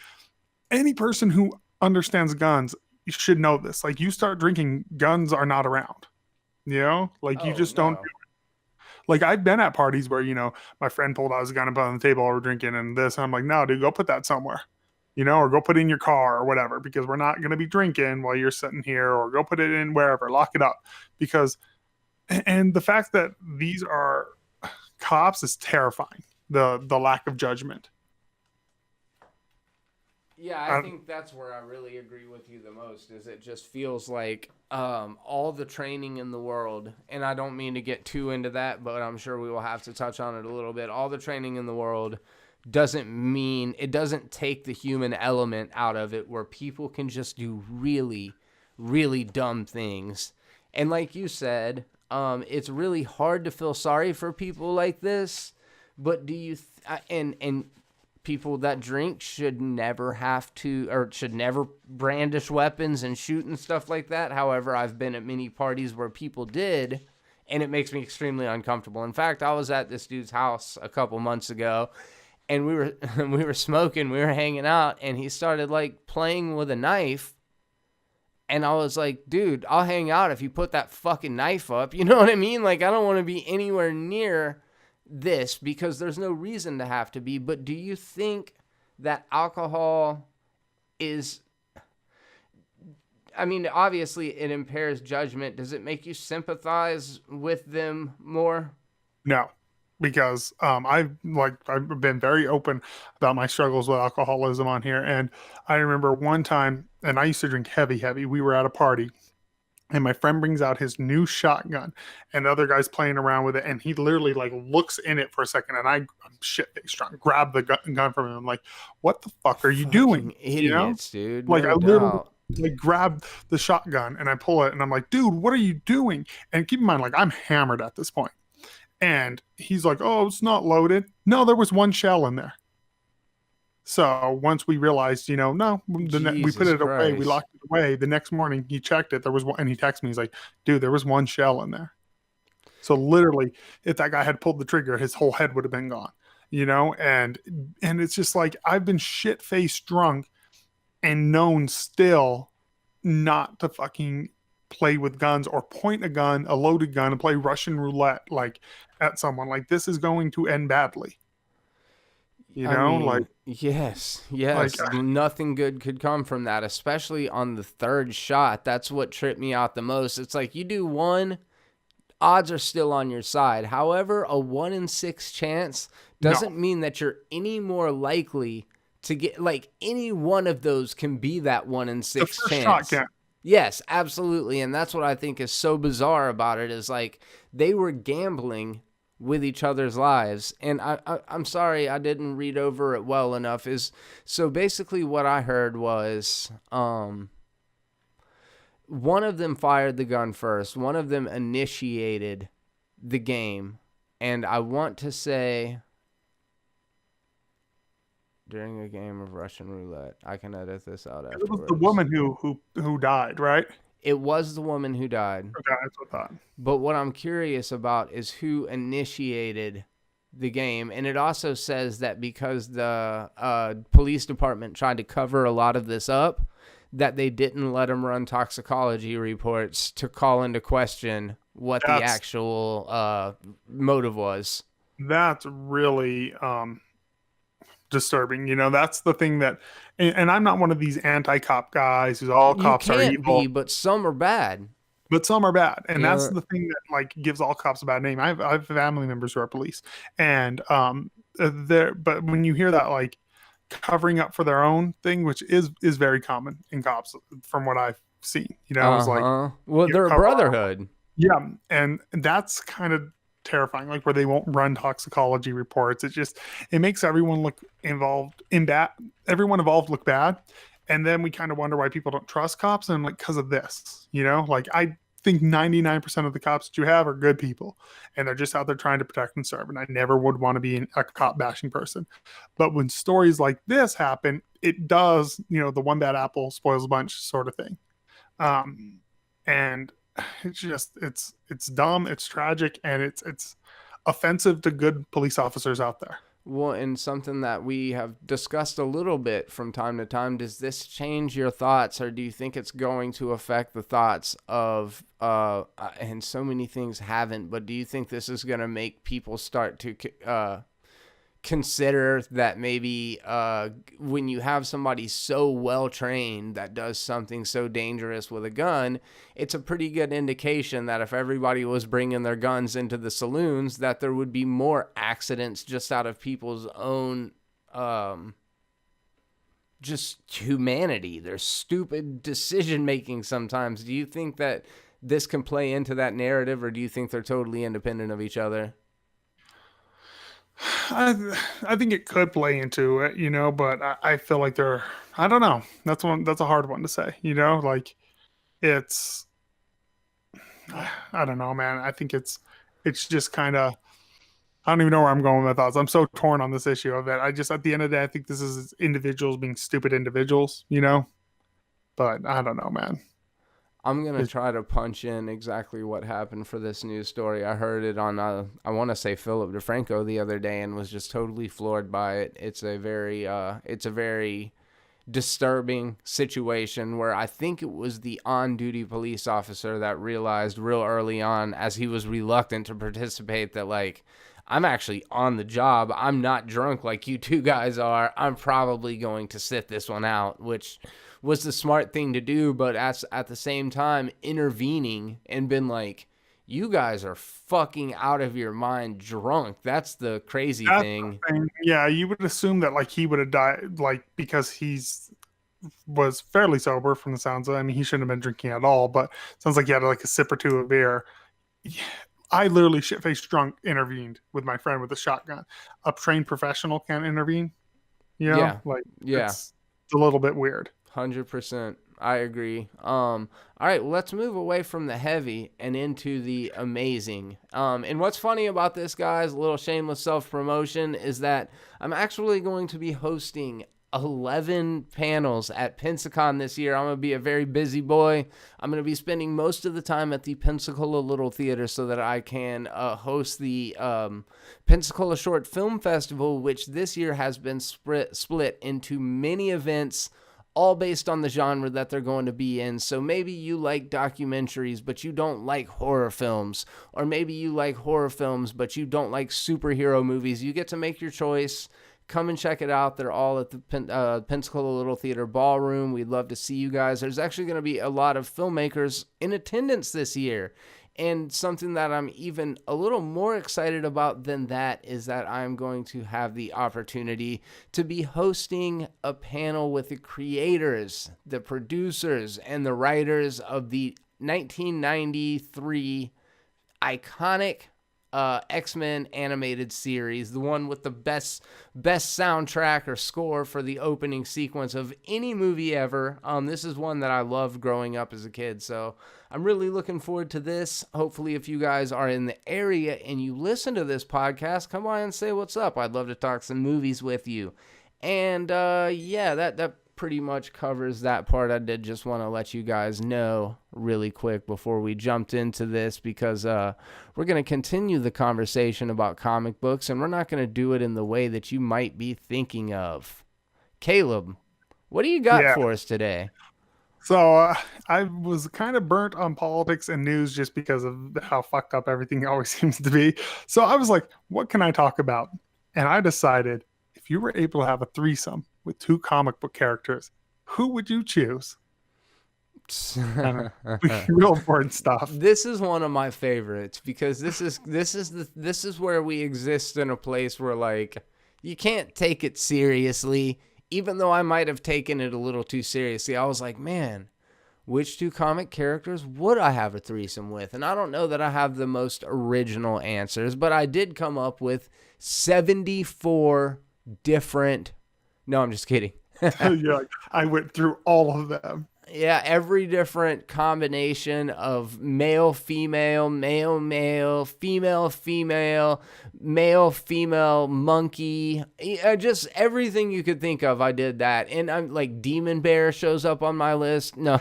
any person who understands guns, you should know this. Like you start drinking, guns are not around, you know, like you just don't do it. Like I've been at parties where, you know, my friend pulled out his gun and put it on the table while we're drinking and this. And I'm like, no, dude, go put that somewhere, you know, or go put it in your car or whatever, because we're not going to be drinking while you're sitting here, or go put it in wherever, lock it up. Because, and the fact that these are cops is terrifying. The lack of judgment. Yeah, I think that's where I really agree with you the most, is it just feels like all the training in the world, and I don't mean to get too into that, but I'm sure we will have to touch on it a little bit. All the training in the world doesn't take the human element out of it, where people can just do really, really dumb things. And like you said, it's really hard to feel sorry for people like this, but do you, and people that drink should never have to, or should never brandish weapons and shoot and stuff like that. However, I've been at many parties where people did, and it makes me extremely uncomfortable. In fact, I was at this dude's house a couple months ago, and we were smoking, we were hanging out, and he started like playing with a knife. And I was like, dude, I'll hang out if you put that fucking knife up. You know what I mean? Like, I don't want to be anywhere near this because there's no reason to have to be. But do you think that alcohol is, I mean, obviously it impairs judgment. Does it make you sympathize with them more? No, because I've been very open about my struggles with alcoholism on here. And I remember one time, and I used to drink heavy. We were at a party, and my friend brings out his new shotgun, and the other guy's playing around with it, and he literally like looks in it for a second, and I'm shit-faced drunk, grab the gun from him. I'm like, "What the fuck are you doing?" Idiots, dude. Like, No I literally doubt. like grab the shotgun and I pull it, and I'm like, "Dude, what are you doing?" And keep in mind, like, I'm hammered at this point. And he's like, "Oh, it's not loaded." No, there was one shell in there. So once we realized, no, we put it away, we Christ. locked it away. The next morning he checked it. There was one, and he texted me. He's like, "Dude, there was one shell in there." So literally, if that guy had pulled the trigger, his whole head would have been gone. And it's just like, I've been shit-faced drunk and known still not to fucking play with guns or point a loaded gun, and play Russian roulette like at someone. Like, this is going to end badly. Yes, Like, nothing good could come from that, especially on the third shot. That's what tripped me out the most. It's like, you do one, odds are still on your side. However, a 1 in 6 chance doesn't mean that you're any more likely to get, like, any one of those can be that 1 in 6 chance. Shot, Yes, absolutely. And that's what I think is so bizarre about it, is like, they were gambling with each other's lives. And I'm sorry, I didn't read over it well enough. So basically what I heard was, one of them fired the gun first. One of them initiated the game. And I want to say, during a game of Russian roulette. I can edit this out afterwards. It was the woman who died, right? It was the woman who died. Okay, that's what I thought. But what I'm curious about is who initiated the game. And it also says that because the police department tried to cover a lot of this up, that they didn't let them run toxicology reports to call into question what the actual motive was. That's really disturbing. That's the thing that, and I'm not one of these anti-cop guys who's all cops are evil. Be, but some are bad. But some are bad, and that's the thing that like gives all cops a bad name. I have family members who are police, and but when you hear that, like, covering up for their own thing, which is very common in cops from what I've seen. It's like, well, they're a brotherhood. Yeah, and that's kind of terrifying, like where they won't run toxicology reports. It makes everyone involved look bad, and then we kind of wonder why people don't trust cops, and like, because of this, like, I think 99% of the cops that you have are good people, and they're just out there trying to protect and serve, and I never would want to be a cop bashing person. But when stories like this happen, it does, the one bad apple spoils a bunch sort of thing. And it's just, it's dumb, it's tragic, and it's offensive to good police officers out there. Well, and something that we have discussed a little bit from time to time, does this change your thoughts, or do you think it's going to affect the thoughts of, and so many things haven't, but do you think this is going to make people start to consider that maybe when you have somebody so well trained that does something so dangerous with a gun, it's a pretty good indication that if everybody was bringing their guns into the saloons, that there would be more accidents just out of people's own just humanity, their stupid decision making sometimes. Do you think that this can play into that narrative, or do you think they're totally independent of each other? I think it could play into it, but I feel like I don't know. That's a hard one to say, like, I don't know, man. I think it's just kind of, I don't even know where I'm going with my thoughts. I'm so torn on this issue of it. I just, at the end of the day, I think this is individuals being stupid individuals, you know? But I don't know, man. I'm going to try to punch in exactly what happened for this news story. I heard it on, I want to say Philip DeFranco the other day and was just totally floored by it. It's a very disturbing situation where I think it was the on-duty police officer that realized real early on, as he was reluctant to participate, that like, I'm actually on the job. I'm not drunk like you two guys are. I'm probably going to sit this one out, which was the smart thing to do, but at the same time intervening and been like, you guys are fucking out of your mind drunk. That's the crazy thing. Yeah, you would assume that like he would have died like because was fairly sober from the sounds of it. I mean, he shouldn't have been drinking at all, but sounds like he had like a sip or two of beer. Yeah, I literally shit-faced drunk intervened with my friend with a shotgun. A trained professional can't intervene. You know? Yeah. Like, yeah. It's a little bit weird. 100%. I agree. All right, well, let's move away from the heavy and into the amazing. And what's funny about this, guys, a little shameless self-promotion, is that I'm actually going to be hosting 11 panels at Pensacon this year. I'm going to be a very busy boy. I'm going to be spending most of the time at the Pensacola Little Theater so that I can host the Pensacola Short Film Festival, which this year has been split into many events, all based on the genre that they're going to be in. So maybe you like documentaries, but you don't like horror films. Or maybe you like horror films, but you don't like superhero movies. You get to make your choice. Come and check it out. They're all at the Pensacola Little Theater Ballroom. We'd love to see you guys. There's actually going to be a lot of filmmakers in attendance this year. And something that I'm even a little more excited about than that is that I'm going to have the opportunity to be hosting a panel with the creators, the producers, and the writers of the 1993 iconic X-Men animated series, the one with the best soundtrack or score for the opening sequence of any movie ever. This is one that I loved growing up as a kid, so I'm really looking forward to this. Hopefully, if you guys are in the area and you listen to this podcast, come by and say what's up. I'd love to talk some movies with you. And yeah, that pretty much covers that part. I did just want to let you guys know really quick before we jumped into this, because we're going to continue the conversation about comic books, and we're not going to do it in the way that you might be thinking of. Caleb, what do you got for us today? So I was kind of burnt on politics and news just because of how fucked up everything always seems to be. So I was like, what can I talk about? And I decided, if you were able to have a threesome with two comic book characters, who would you choose? Real important stuff. This is one of my favorites because this is where we exist in a place where like you can't take it seriously. Even though I might have taken it a little too seriously, I was like, man, which two comic characters would I have a threesome with? And I don't know that I have the most original answers, but I did come up with 74 different. No, I'm just kidding. Yeah, I went through all of them. Yeah, every different combination of male, female, male, male, female, female, male, female, monkey, just everything you could think of. I did that. And I'm like, Demon Bear shows up on my list. No.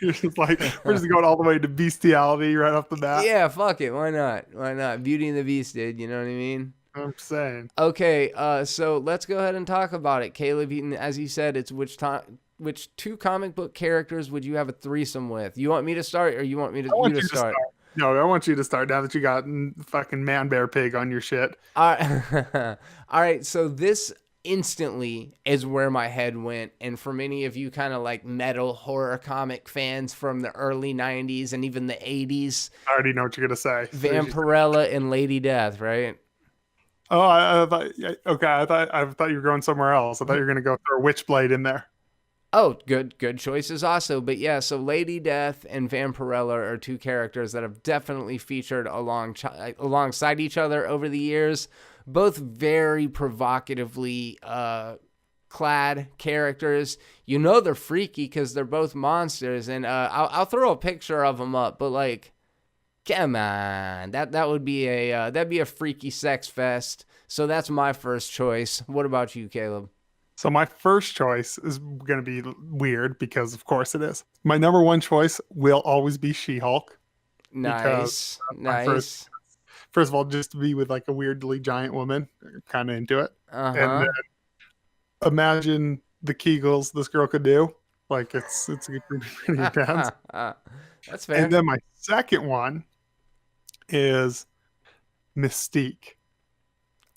You're just like, we're just going all the way to bestiality right off the bat. Yeah, fuck it. Why not? Why not? Beauty and the Beast, dude. You know what I mean? I'm saying. Okay, so let's go ahead and talk about it. Caleb, as you said, it's which two comic book characters would you have a threesome with? You want me to start, or you want me to start? No, I want you to start now that you got fucking Man Bear Pig on your shit. All right, so this instantly is where my head went. And for many of you kind of like metal horror comic fans from the early 90s and even the 80s. I already know what you're going to say. Vampirella and Lady Death, right? Oh, I thought you were going somewhere else. I thought you were going to go throw a Witchblade in there. Oh, good choices also. But yeah, so Lady Death and Vampirella are two characters that have definitely featured alongside each other over the years. Both very provocatively clad characters. You know they're freaky because they're both monsters. And I'll throw a picture of them up. But like, Come on, that would be that'd be a freaky sex fest. So that's my first choice. What about you, Caleb? So my first choice is going to be weird because, of course, it is. My number one choice will always be She-Hulk because Nice, my nice. first of all, just to be with like a weirdly giant woman, kind of into it. Uh And then huh. imagine the Kegels this girl could do. Like it's pretty intense. That's And fair. then my second one is Mystique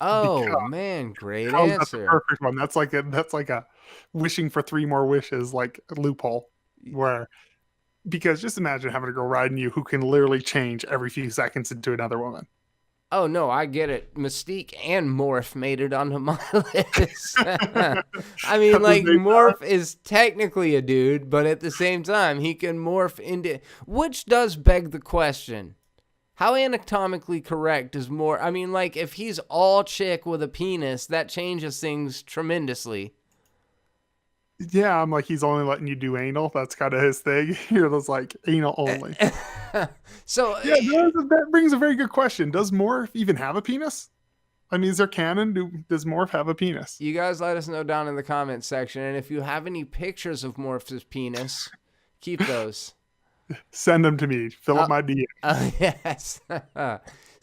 Oh because man, great how is that the answer. perfect one? That's like a wishing for three more wishes like loophole where because just imagine having a girl riding you who can literally change every few seconds into another woman. Oh no, I get it. Mystique and Morph made it onto my list. I mean, At the like same time, Morph is technically a dude, but at the same time, he can morph into, which does beg the question. How anatomically correct is more? I mean, like if he's all chick with a penis, that changes things tremendously. yeah, I'm like he's only letting you do anal. That's kind of his thing. You're just like anal only. So Yeah, that brings a very good question. Does Morph even have a penis? I mean, is there canon? Does Morph have a penis? you guys let us know down in the comments section, and if you have any pictures of Morph's penis, keep those. Send them to me. Fill up my DM. Yes.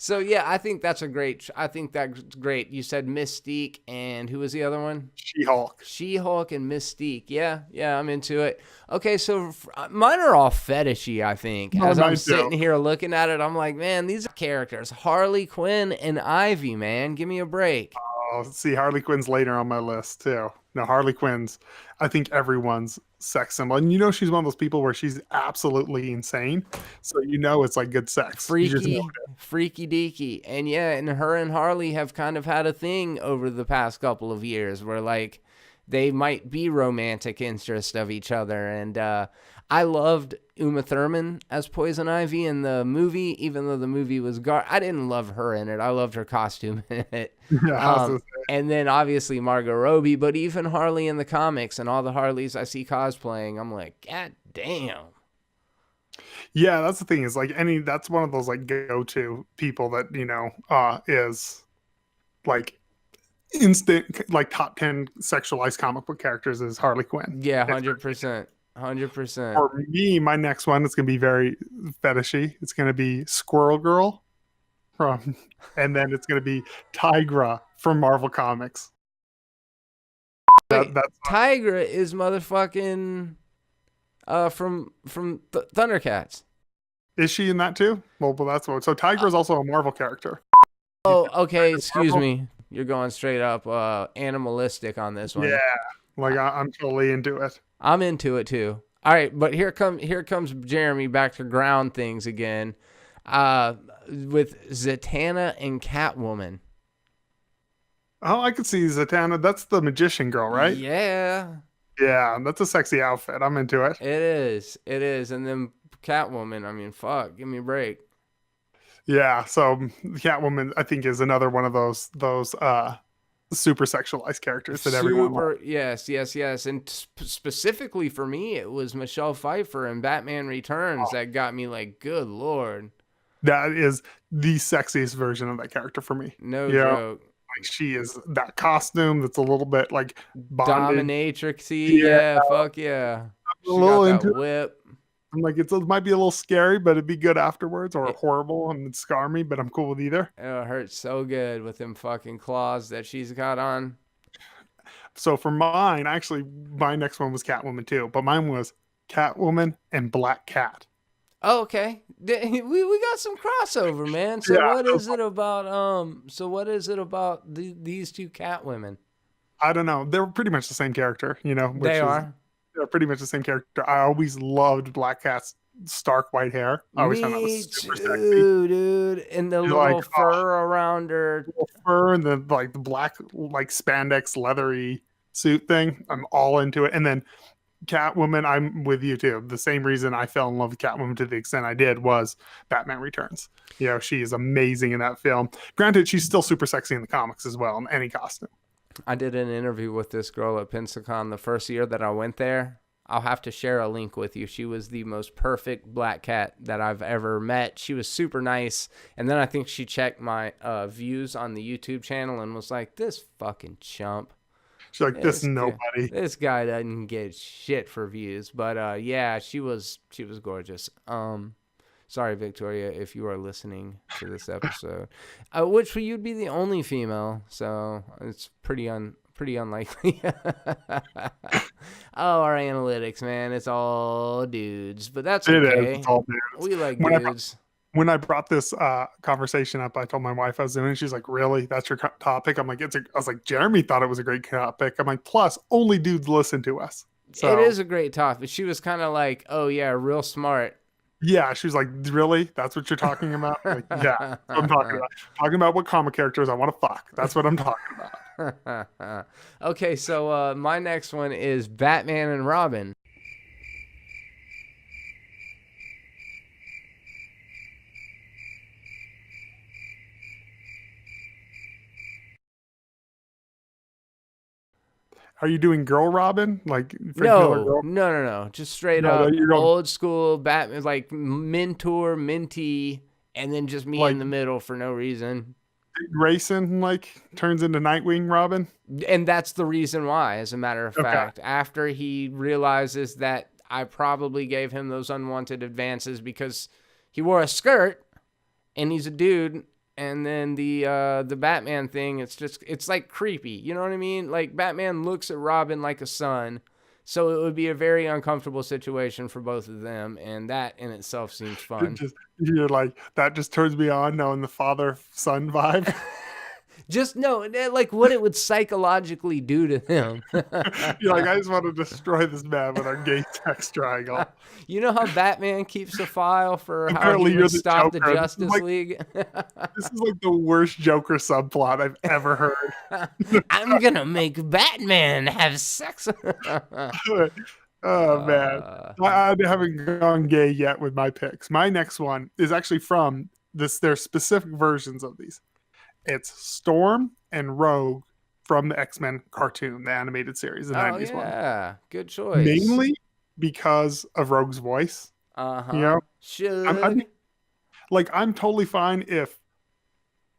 So yeah, I think that's a great. I think that's great. You said Mystique, and who was the other one? She-Hulk. She-Hulk and Mystique. Yeah, yeah, I'm into it. Okay, so mine are all fetishy. I think Oh, as I'm mine sitting too. here looking at it, I'm like, man, these are characters. Harley Quinn and Ivy. Man, give me a break. Oh, see, Harley Quinn's later on my list too. No, Harley Quinn's. I think everyone's sex symbol, and she's one of those people where she's absolutely insane. So it's like good sex. You just know. Freaky deaky. And yeah, and her and Harley have kind of had a thing over the past couple of years where like they might be romantic interest of each other. And I loved Uma Thurman as Poison Ivy in the movie, even though the movie was I didn't love her in it. I loved her costume in it. Yeah, I was gonna say. And then obviously Margot Robbie, but even Harley in the comics and all the Harleys I see cosplaying, I'm like, God damn. Yeah, that's the thing is like that's one of those like go-to people that is like instant like top 10 sexualized comic book characters is Harley Quinn. Yeah, It's 100%. 100%. for me, my next one is gonna be very fetishy. It's gonna be Squirrel Girl from, and then it's gonna be Tigra from Marvel Comics. Wait, That's Tigra is motherfucking from Thundercats. is she in that too? Well, that's what. So Tigra is also a Marvel character. Oh, okay, excuse Marvel? me. You're going straight up animalistic on this one. Yeah, like I'm totally into it. I'm into it too. All right, but here comes Jeremy back to ground things again. With Zatanna and Catwoman. Oh, I could see Zatanna. That's the magician girl, right? Yeah, Yeah, that's a sexy outfit. I'm into it. it is. It is. And then Catwoman, I mean, fuck, give me a break. Yeah, so Catwoman, I think, is another one of those super sexualized characters that everyone loves. Super, yes. And specifically for me, it was Michelle Pfeiffer in Batman Returns that got me like, good Lord. That is the sexiest version of that character for me. No Yeah, joke. like she is that costume that's a little bit like bondage. Dominatrixy, Yeah, yeah, fuck yeah. a She little got into that it. whip. I'm like it might be a little scary, but it'd be good afterwards, or horrible and it'd scar me. But I'm cool with either. It hurts so good with them fucking claws that she's got on. So for mine, actually, my next one was Catwoman too, but mine was Catwoman and Black Cat. Oh, okay. We got some crossover, man. So Yeah, what is it about these two cat women? I don't know. They're pretty much the same character, which They is are. they're pretty much the same character. I always loved Black Cat's stark white hair. I always found that Me was super sexy. too, dude. And the You're little like, fur around her. little fur and the like the black like spandex leathery suit thing. I'm all into it. And then Catwoman, I'm with you too. The same reason I fell in love with Catwoman to the extent I did was Batman Returns. She is amazing in that film. Granted, she's still super sexy in the comics as well in any costume. I did an interview with this girl at Pensacola the first year that I went there. I'll have to share a link with you. She was the most perfect black cat that I've ever met. She was super nice. And then I think she checked my views on the YouTube channel and was like, this fucking chump. She's like, this nobody. This guy doesn't get shit for views. But yeah, she was gorgeous. Sorry, Victoria, if you are listening to this episode, which you'd be the only female, so it's pretty unlikely. Oh, our analytics, man, it's all dudes, but that's okay. It is. It's all dudes. We like dudes. When I brought this conversation up, I told my wife I was doing it. She's like, really? That's your topic? I'm like, I was like, Jeremy thought it was a great topic. I'm like, plus, only dudes listen to us. So, it is a great topic. She was kind of like, oh, yeah, real smart. Yeah, she was like, really? That's what you're talking about? Like, yeah, that's what I'm talking about. Talking about what comic characters I want to fuck. That's what I'm talking about. Okay, so my next one is Batman and Robin. Are you doing Girl Robin? Like No. Just straight up old school Batman, like mentor, mentee, and then just me in the middle for no reason. Grayson turns into Nightwing Robin? And that's the reason why, as a matter of fact. After he realizes that I probably gave him those unwanted advances because he wore a skirt and he's a dude. And then the Batman thing, it's like creepy. You know what I mean? Like Batman looks at Robin like a son. So it would be a very uncomfortable situation for both of them. And that in itself seems fun. You're like, that just turns me on knowing the father-son vibe. Just no, like what it would psychologically do to him. You're like, I just want to destroy this man with our gay sex triangle. You know how Batman keeps a file for how he would stop the Justice League? This is like the worst Joker subplot I've ever heard. I'm going to make Batman have sex. Oh, man. I haven't gone gay yet with my picks. My next one is actually from there's specific versions of these. It's Storm and Rogue from the X-Men cartoon, the animated series, the 90s one. Yeah, good choice. Mainly because of Rogue's voice. Uh-huh. You know? Should. I'm totally fine if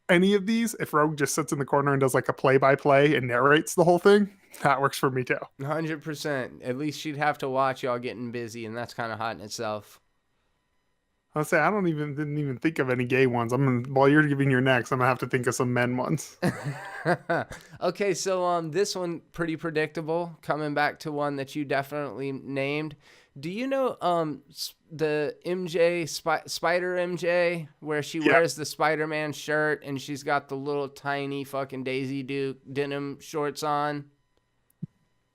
any of these, if Rogue just sits in the corner and does like a play-by-play and narrates the whole thing, that works for me too. 100%. At least she'd have to watch y'all getting busy, and that's kind of hot in itself. I'll say I didn't even think of any gay ones. While you're giving your next, I'm gonna have to think of some men ones. Okay, so this one pretty predictable. Coming back to one that you definitely named. Do you know the MJ Spider MJ where she wears the Spider-Man shirt and she's got the little tiny fucking Daisy Duke denim shorts on?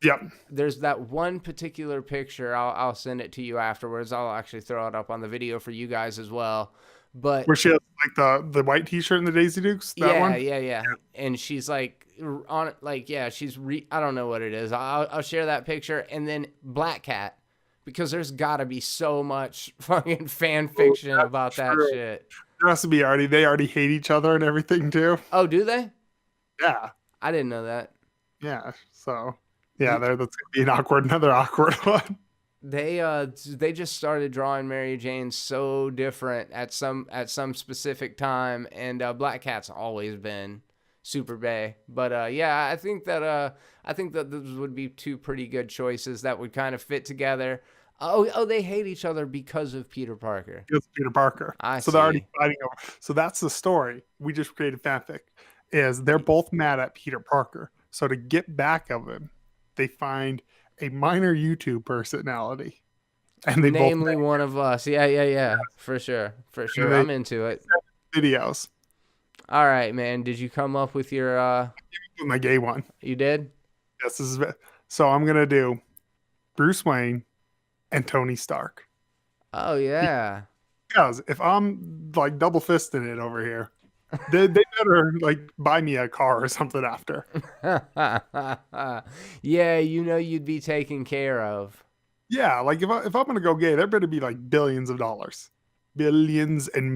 Yep. There's that one particular picture. I'll send it to you afterwards. I'll actually throw it up on the video for you guys as well. But where she has like the white T-shirt and the Daisy Dukes. That one? Yeah. And she's like on like she's I don't know what it is. I'll share that picture and then Black Cat because there's got to be so much fucking fan fiction about that shit. There has to be they already hate each other and everything too. Oh, do they? Yeah. I didn't know that. Yeah. So. Yeah, that's gonna be another awkward one. They just started drawing Mary Jane so different at some specific time, and Black Cat's always been super bae. But I think that those would be two pretty good choices that would kind of fit together. Oh, they hate each other because of Peter Parker. It's Peter Parker. So they're already fighting over. So that's the story. We just created fanfic. Is they're both mad at Peter Parker. So to get back of him, they find a minor YouTube personality, and they namely one of us. Yeah, for sure. I'm into it. Videos. All right, man. Did you come up with your my gay one? You did. Yes. So I'm gonna do Bruce Wayne and Tony Stark. Oh yeah. Because if I'm like double fisting it over here. They better like buy me a car or something after. Yeah, you'd be taken care of. Yeah, like if I'm gonna go gay, there better be like billions and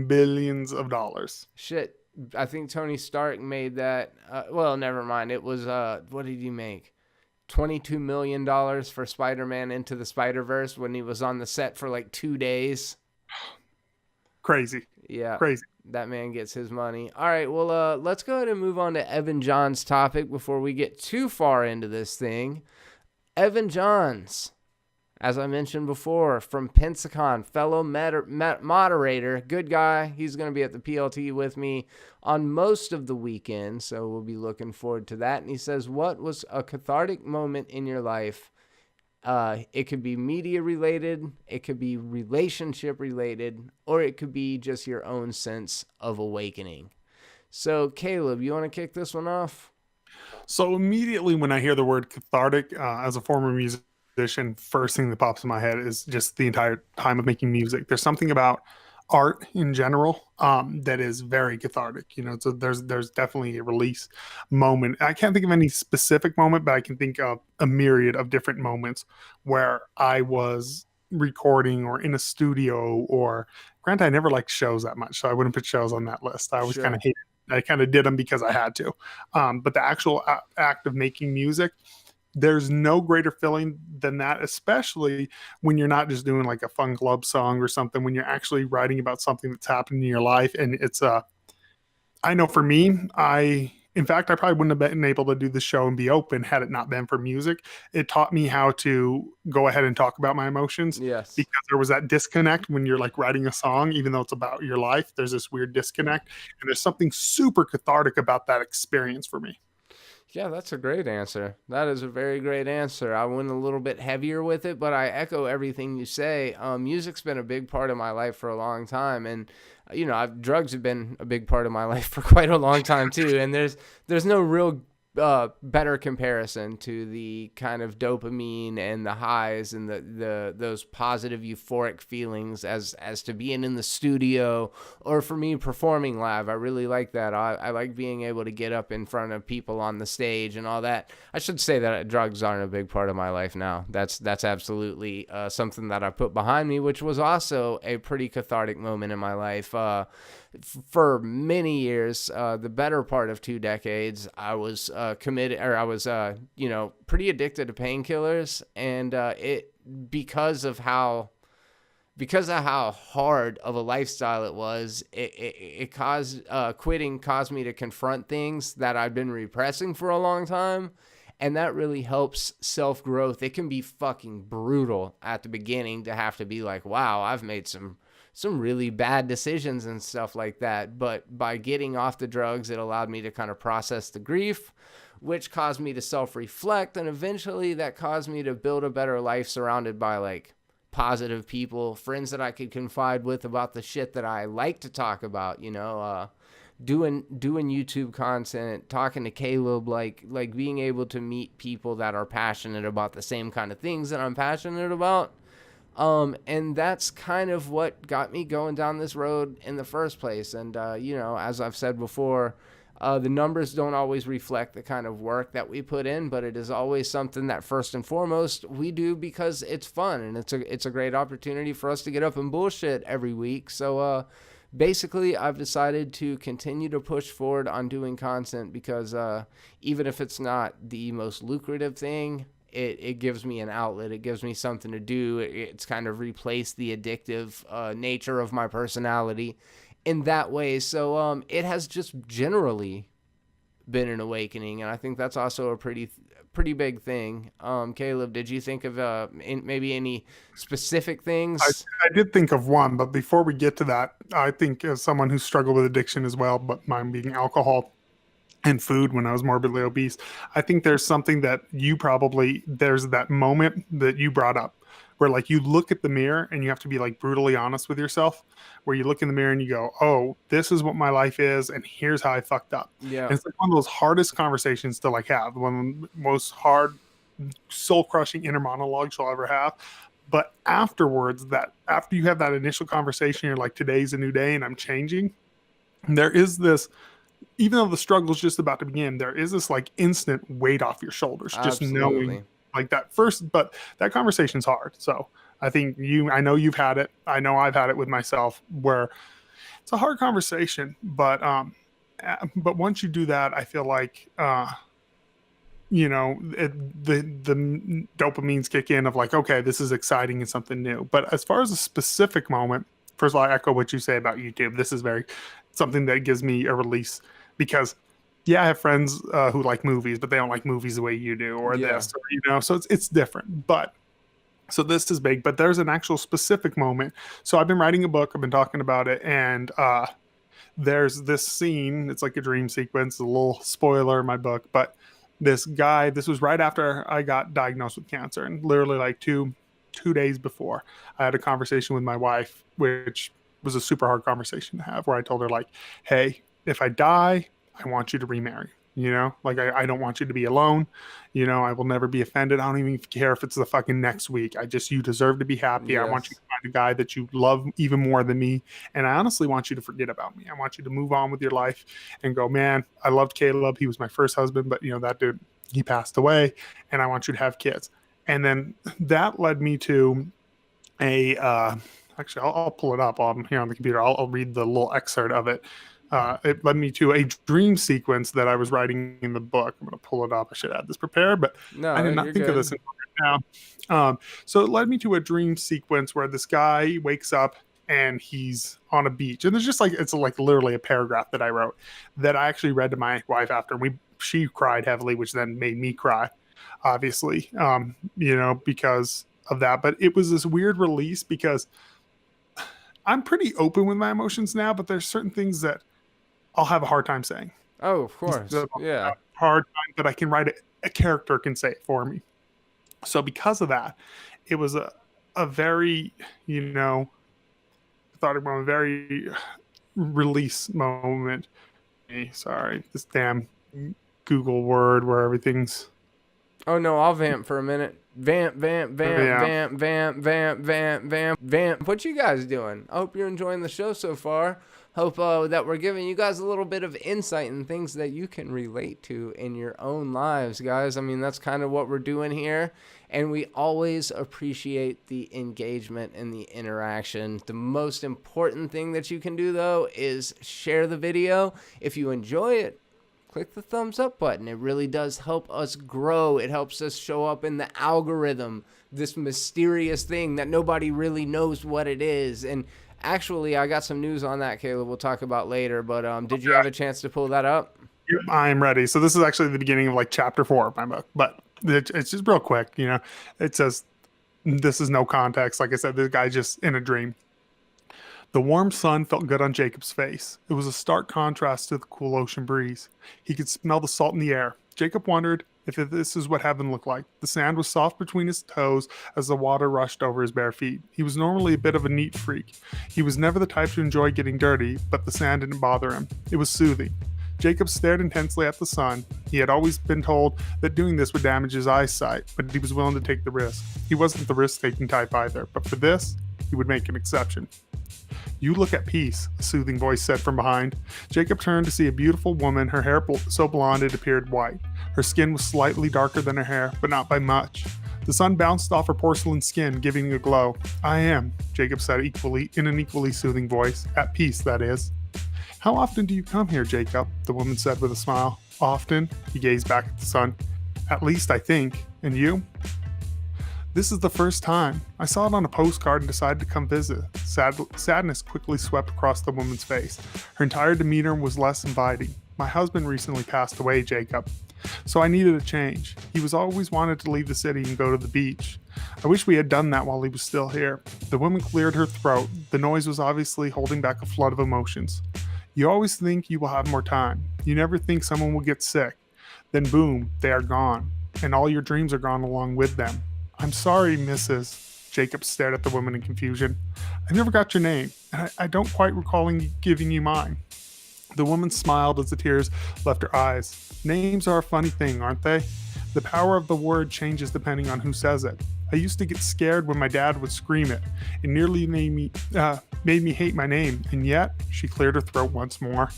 billions of dollars. Shit, I think Tony Stark made that. Well, never mind. It was what did he make? $22 million for Spider-Man Into the Spider-Verse when he was on the set for like 2 days. Crazy. Yeah. Crazy. That man gets his money. All right, well, let's go ahead and move on to Evan John's topic before we get too far into this thing. Evan Johns, as I mentioned before, from Pensacola, fellow moderator, good guy. He's going to be at the PLT with me on most of the weekend, so we'll be looking forward to that. And he says, what was a cathartic moment in your life? It could be media related, it could be relationship related, or it could be just your own sense of awakening. So, Caleb, you want to kick this one off? So immediately when I hear the word cathartic, as a former musician, first thing that pops in my head is just the entire time of making music. There's something about art in general that is very cathartic. You know, so there's definitely a release moment. I can't think of any specific moment, but I can think of a myriad of different moments where I was recording or in a studio, or granted, I never liked shows that much, so I wouldn't put shows on that list. I always Sure. kind of hated. I kind of did them because I had to. But the actual act of making music, there's no greater feeling than that, especially when you're not just doing like a fun club song or something, when you're actually writing about something that's happened in your life. And it's I know for me, in fact, I probably wouldn't have been able to do the show and be open had it not been for music. It taught me how to go ahead and talk about my emotions. Yes. Because there was that disconnect when you're like writing a song, even though it's about your life, there's this weird disconnect. And there's something super cathartic about that experience for me. Yeah, that's a great answer. That is a very great answer. I went a little bit heavier with it, but I echo everything you say. Music's been a big part of my life for a long time, and drugs have been a big part of my life for quite a long time too. And there's no real better comparison to the kind of dopamine and the highs and the those positive euphoric feelings as to being in the studio, or for me performing live. I really like that. I like being able to get up in front of people on the stage and all that. I should say that drugs aren't a big part of my life now. That's absolutely something that I put behind me, which was also a pretty cathartic moment in my life. For many years, the better part of 2 decades, I was pretty addicted to painkillers, and because of how hard of a lifestyle it was, it caused quitting caused me to confront things that I'd been repressing for a long time. And that really helps self-growth. It can be fucking brutal at the beginning to have to be like, wow, I've made some really bad decisions and stuff like that. But by getting off the drugs, it allowed me to kind of process the grief, which caused me to self-reflect. And eventually that caused me to build a better life surrounded by like positive people, friends that I could confide with about the shit that I like to talk about, doing YouTube content, talking to Caleb, like being able to meet people that are passionate about the same kind of things that I'm passionate about. And that's kind of what got me going down this road in the first place. And, as I've said before, the numbers don't always reflect the kind of work that we put in, but it is always something that first and foremost we do because it's fun, and it's a great opportunity for us to get up and bullshit every week. So, basically, I've decided to continue to push forward on doing content because even if it's not the most lucrative thing, it gives me an outlet. It gives me something to do. It's kind of replaced the addictive nature of my personality in that way. So it has just generally been an awakening, and I think that's also a pretty big thing. Caleb, did you think of maybe any specific things? I did think of one, but before we get to that, I think as someone who struggled with addiction as well, but mine being alcohol and food when I was morbidly obese, I think there's something that there's that moment that you brought up where like you look at the mirror and you have to be like brutally honest with yourself, where you look in the mirror and you go, oh, this is what my life is, and here's how I fucked up. Yeah. And it's like one of those hardest conversations to like have, one of the most hard, soul-crushing inner monologues you'll ever have. But afterwards, after you have that initial conversation, you're like, today's a new day and I'm changing. There is this, even though the struggle is just about to begin, there is this like instant weight off your shoulders, just knowing like that first, but that conversation's hard. So I think I know you've had it. I know I've had it with myself where it's a hard conversation, but once you do that, I feel like, the dopamines kick in of like, okay, this is exciting and something new. But as far as a specific moment, first of all, I echo what you say about YouTube. This is very something that gives me a release because, yeah, I have friends who like movies, but they don't like movies the way you do, or Yeah. this, or so it's different. But so this is big, but there's an actual specific moment. So I've been writing a book, I've been talking about it, and there's this scene. It's like a dream sequence, a little spoiler in my book, but this guy, this was right after I got diagnosed with cancer, and literally like two days before, I had a conversation with my wife, which was a super hard conversation to have, where I told her like, hey, if I die, I want you to remarry. Like I don't want you to be alone. I will never be offended. I don't even care if it's the fucking next week. You deserve to be happy. I want you Yes. to find a guy that you love even more than me. And I honestly want you to forget about me. I want you to move on with your life and go, man, I loved Caleb. He was my first husband, but that dude, he passed away, and I want you to have kids. And then that led me to actually, I'll pull it up on here on the computer. I'll read the little excerpt of it. It led me to a dream sequence that I was writing in the book. I'm going to pull it up. I should have this prepared, but No, I did not you're think of good. this until right now. So it led me to a dream sequence where this guy wakes up and he's on a beach. And there's just like, it's like literally a paragraph that I wrote that I actually read to my wife after. She cried heavily, which then made me cry, obviously, because of that. But it was this weird release because I'm pretty open with my emotions now, but there's certain things that I'll have a hard time saying. Oh, of course. Yeah. Hard time that I can write a character can say it for me. So because of that, it was a very, thought about a very release moment. Sorry, this damn Google Word where everything's. Oh no, I'll vamp for a minute. Vamp, vamp, vamp, Yeah. vamp, vamp, vamp, vamp, vamp, vamp. What you guys doing? I hope you're enjoying the show so far. Hope that we're giving you guys a little bit of insight and things that you can relate to in your own lives, guys. I mean, that's kind of what we're doing here. And we always appreciate the engagement and the interaction. The most important thing that you can do, though, is share the video. If you enjoy it, click the thumbs up button. It really does help us grow. It helps us show up in the algorithm, this mysterious thing that nobody really knows what it is. And actually, I got some news on that, Caleb, we'll talk about later. But did you have a chance to pull that up? Yep, I am ready. So this is actually the beginning of like chapter 4 of my book, but it's just real quick. It says, this is no context. Like I said, this guy just in a dream. The warm sun felt good on Jacob's face. It was a stark contrast to the cool ocean breeze. He could smell the salt in the air. Jacob wondered if this is what heaven looked like. The sand was soft between his toes as the water rushed over his bare feet. He was normally a bit of a neat freak. He was never the type to enjoy getting dirty, but the sand didn't bother him. It was soothing. Jacob stared intensely at the sun. He had always been told that doing this would damage his eyesight, but he was willing to take the risk. He wasn't the risk-taking type either, but for this, he would make an exception. You look at peace, a soothing voice said from behind. Jacob turned to see a beautiful woman, her hair so blonde it appeared white. Her skin was slightly darker than her hair, but not by much. The sun bounced off her porcelain skin, giving a glow. I am, Jacob said in an equally soothing voice. At peace, that is. How often do you come here, Jacob? The woman said with a smile. Often, he gazed back at the sun. At least, I think. And you? This is the first time. I saw it on a postcard and decided to come visit. Sadness quickly swept across the woman's face. Her entire demeanor was less inviting. My husband recently passed away, Jacob. So I needed a change. He was always wanted to leave the city and go to the beach. I wish we had done that while he was still here. The woman cleared her throat. The noise was obviously holding back a flood of emotions. You always think you will have more time. You never think someone will get sick. Then boom, they are gone. And all your dreams are gone along with them. I'm sorry, Mrs. Jacob stared at the woman in confusion. I never got your name, and I don't quite recall giving you mine. The woman smiled as the tears left her eyes. Names are a funny thing, aren't they? The power of the word changes depending on who says it. I used to get scared when my dad would scream it. It nearly made me hate my name, and yet, she cleared her throat once more.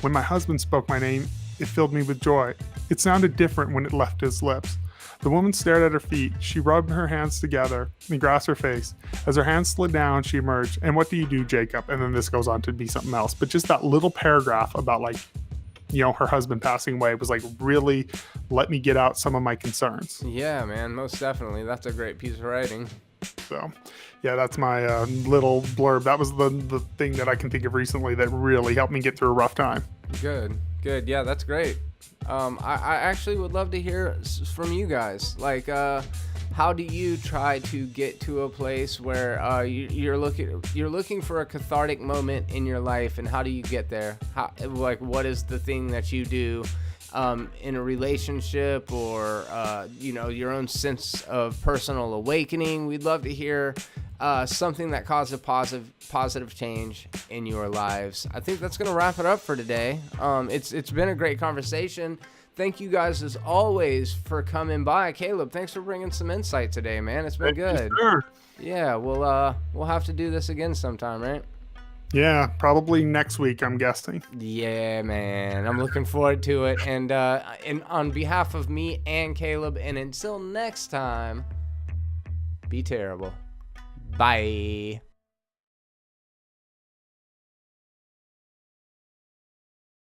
When my husband spoke my name, it filled me with joy. It sounded different when it left his lips. The woman stared at her feet. She rubbed her hands together and grasped her face. As her hands slid down, she emerged. And what do you do, Jacob? And then this goes on to be something else. But just that little paragraph about like her husband passing away was like really let me get out some of my concerns. Yeah, man, most definitely. That's a great piece of writing. So, yeah, that's my little blurb. That was the thing that I can think of recently that really helped me get through a rough time. Good. Yeah, that's great. I actually would love to hear from you guys. Like, how do you try to get to a place where you're looking for a cathartic moment in your life, and how do you get there? What is the thing that you do in a relationship, or your own sense of personal awakening? We'd love to hear something that caused a positive change in your lives. I think that's gonna wrap it up for today. It's been a great conversation. Thank you guys as always for coming by. Caleb, thanks for bringing some insight today, man. It's been good. Sure. Yeah, we'll have to do this again sometime, right? Yeah, probably next week, I'm guessing. Yeah, man. I'm looking forward to it. And on behalf of me and Caleb, and until next time, be terrible. Bye.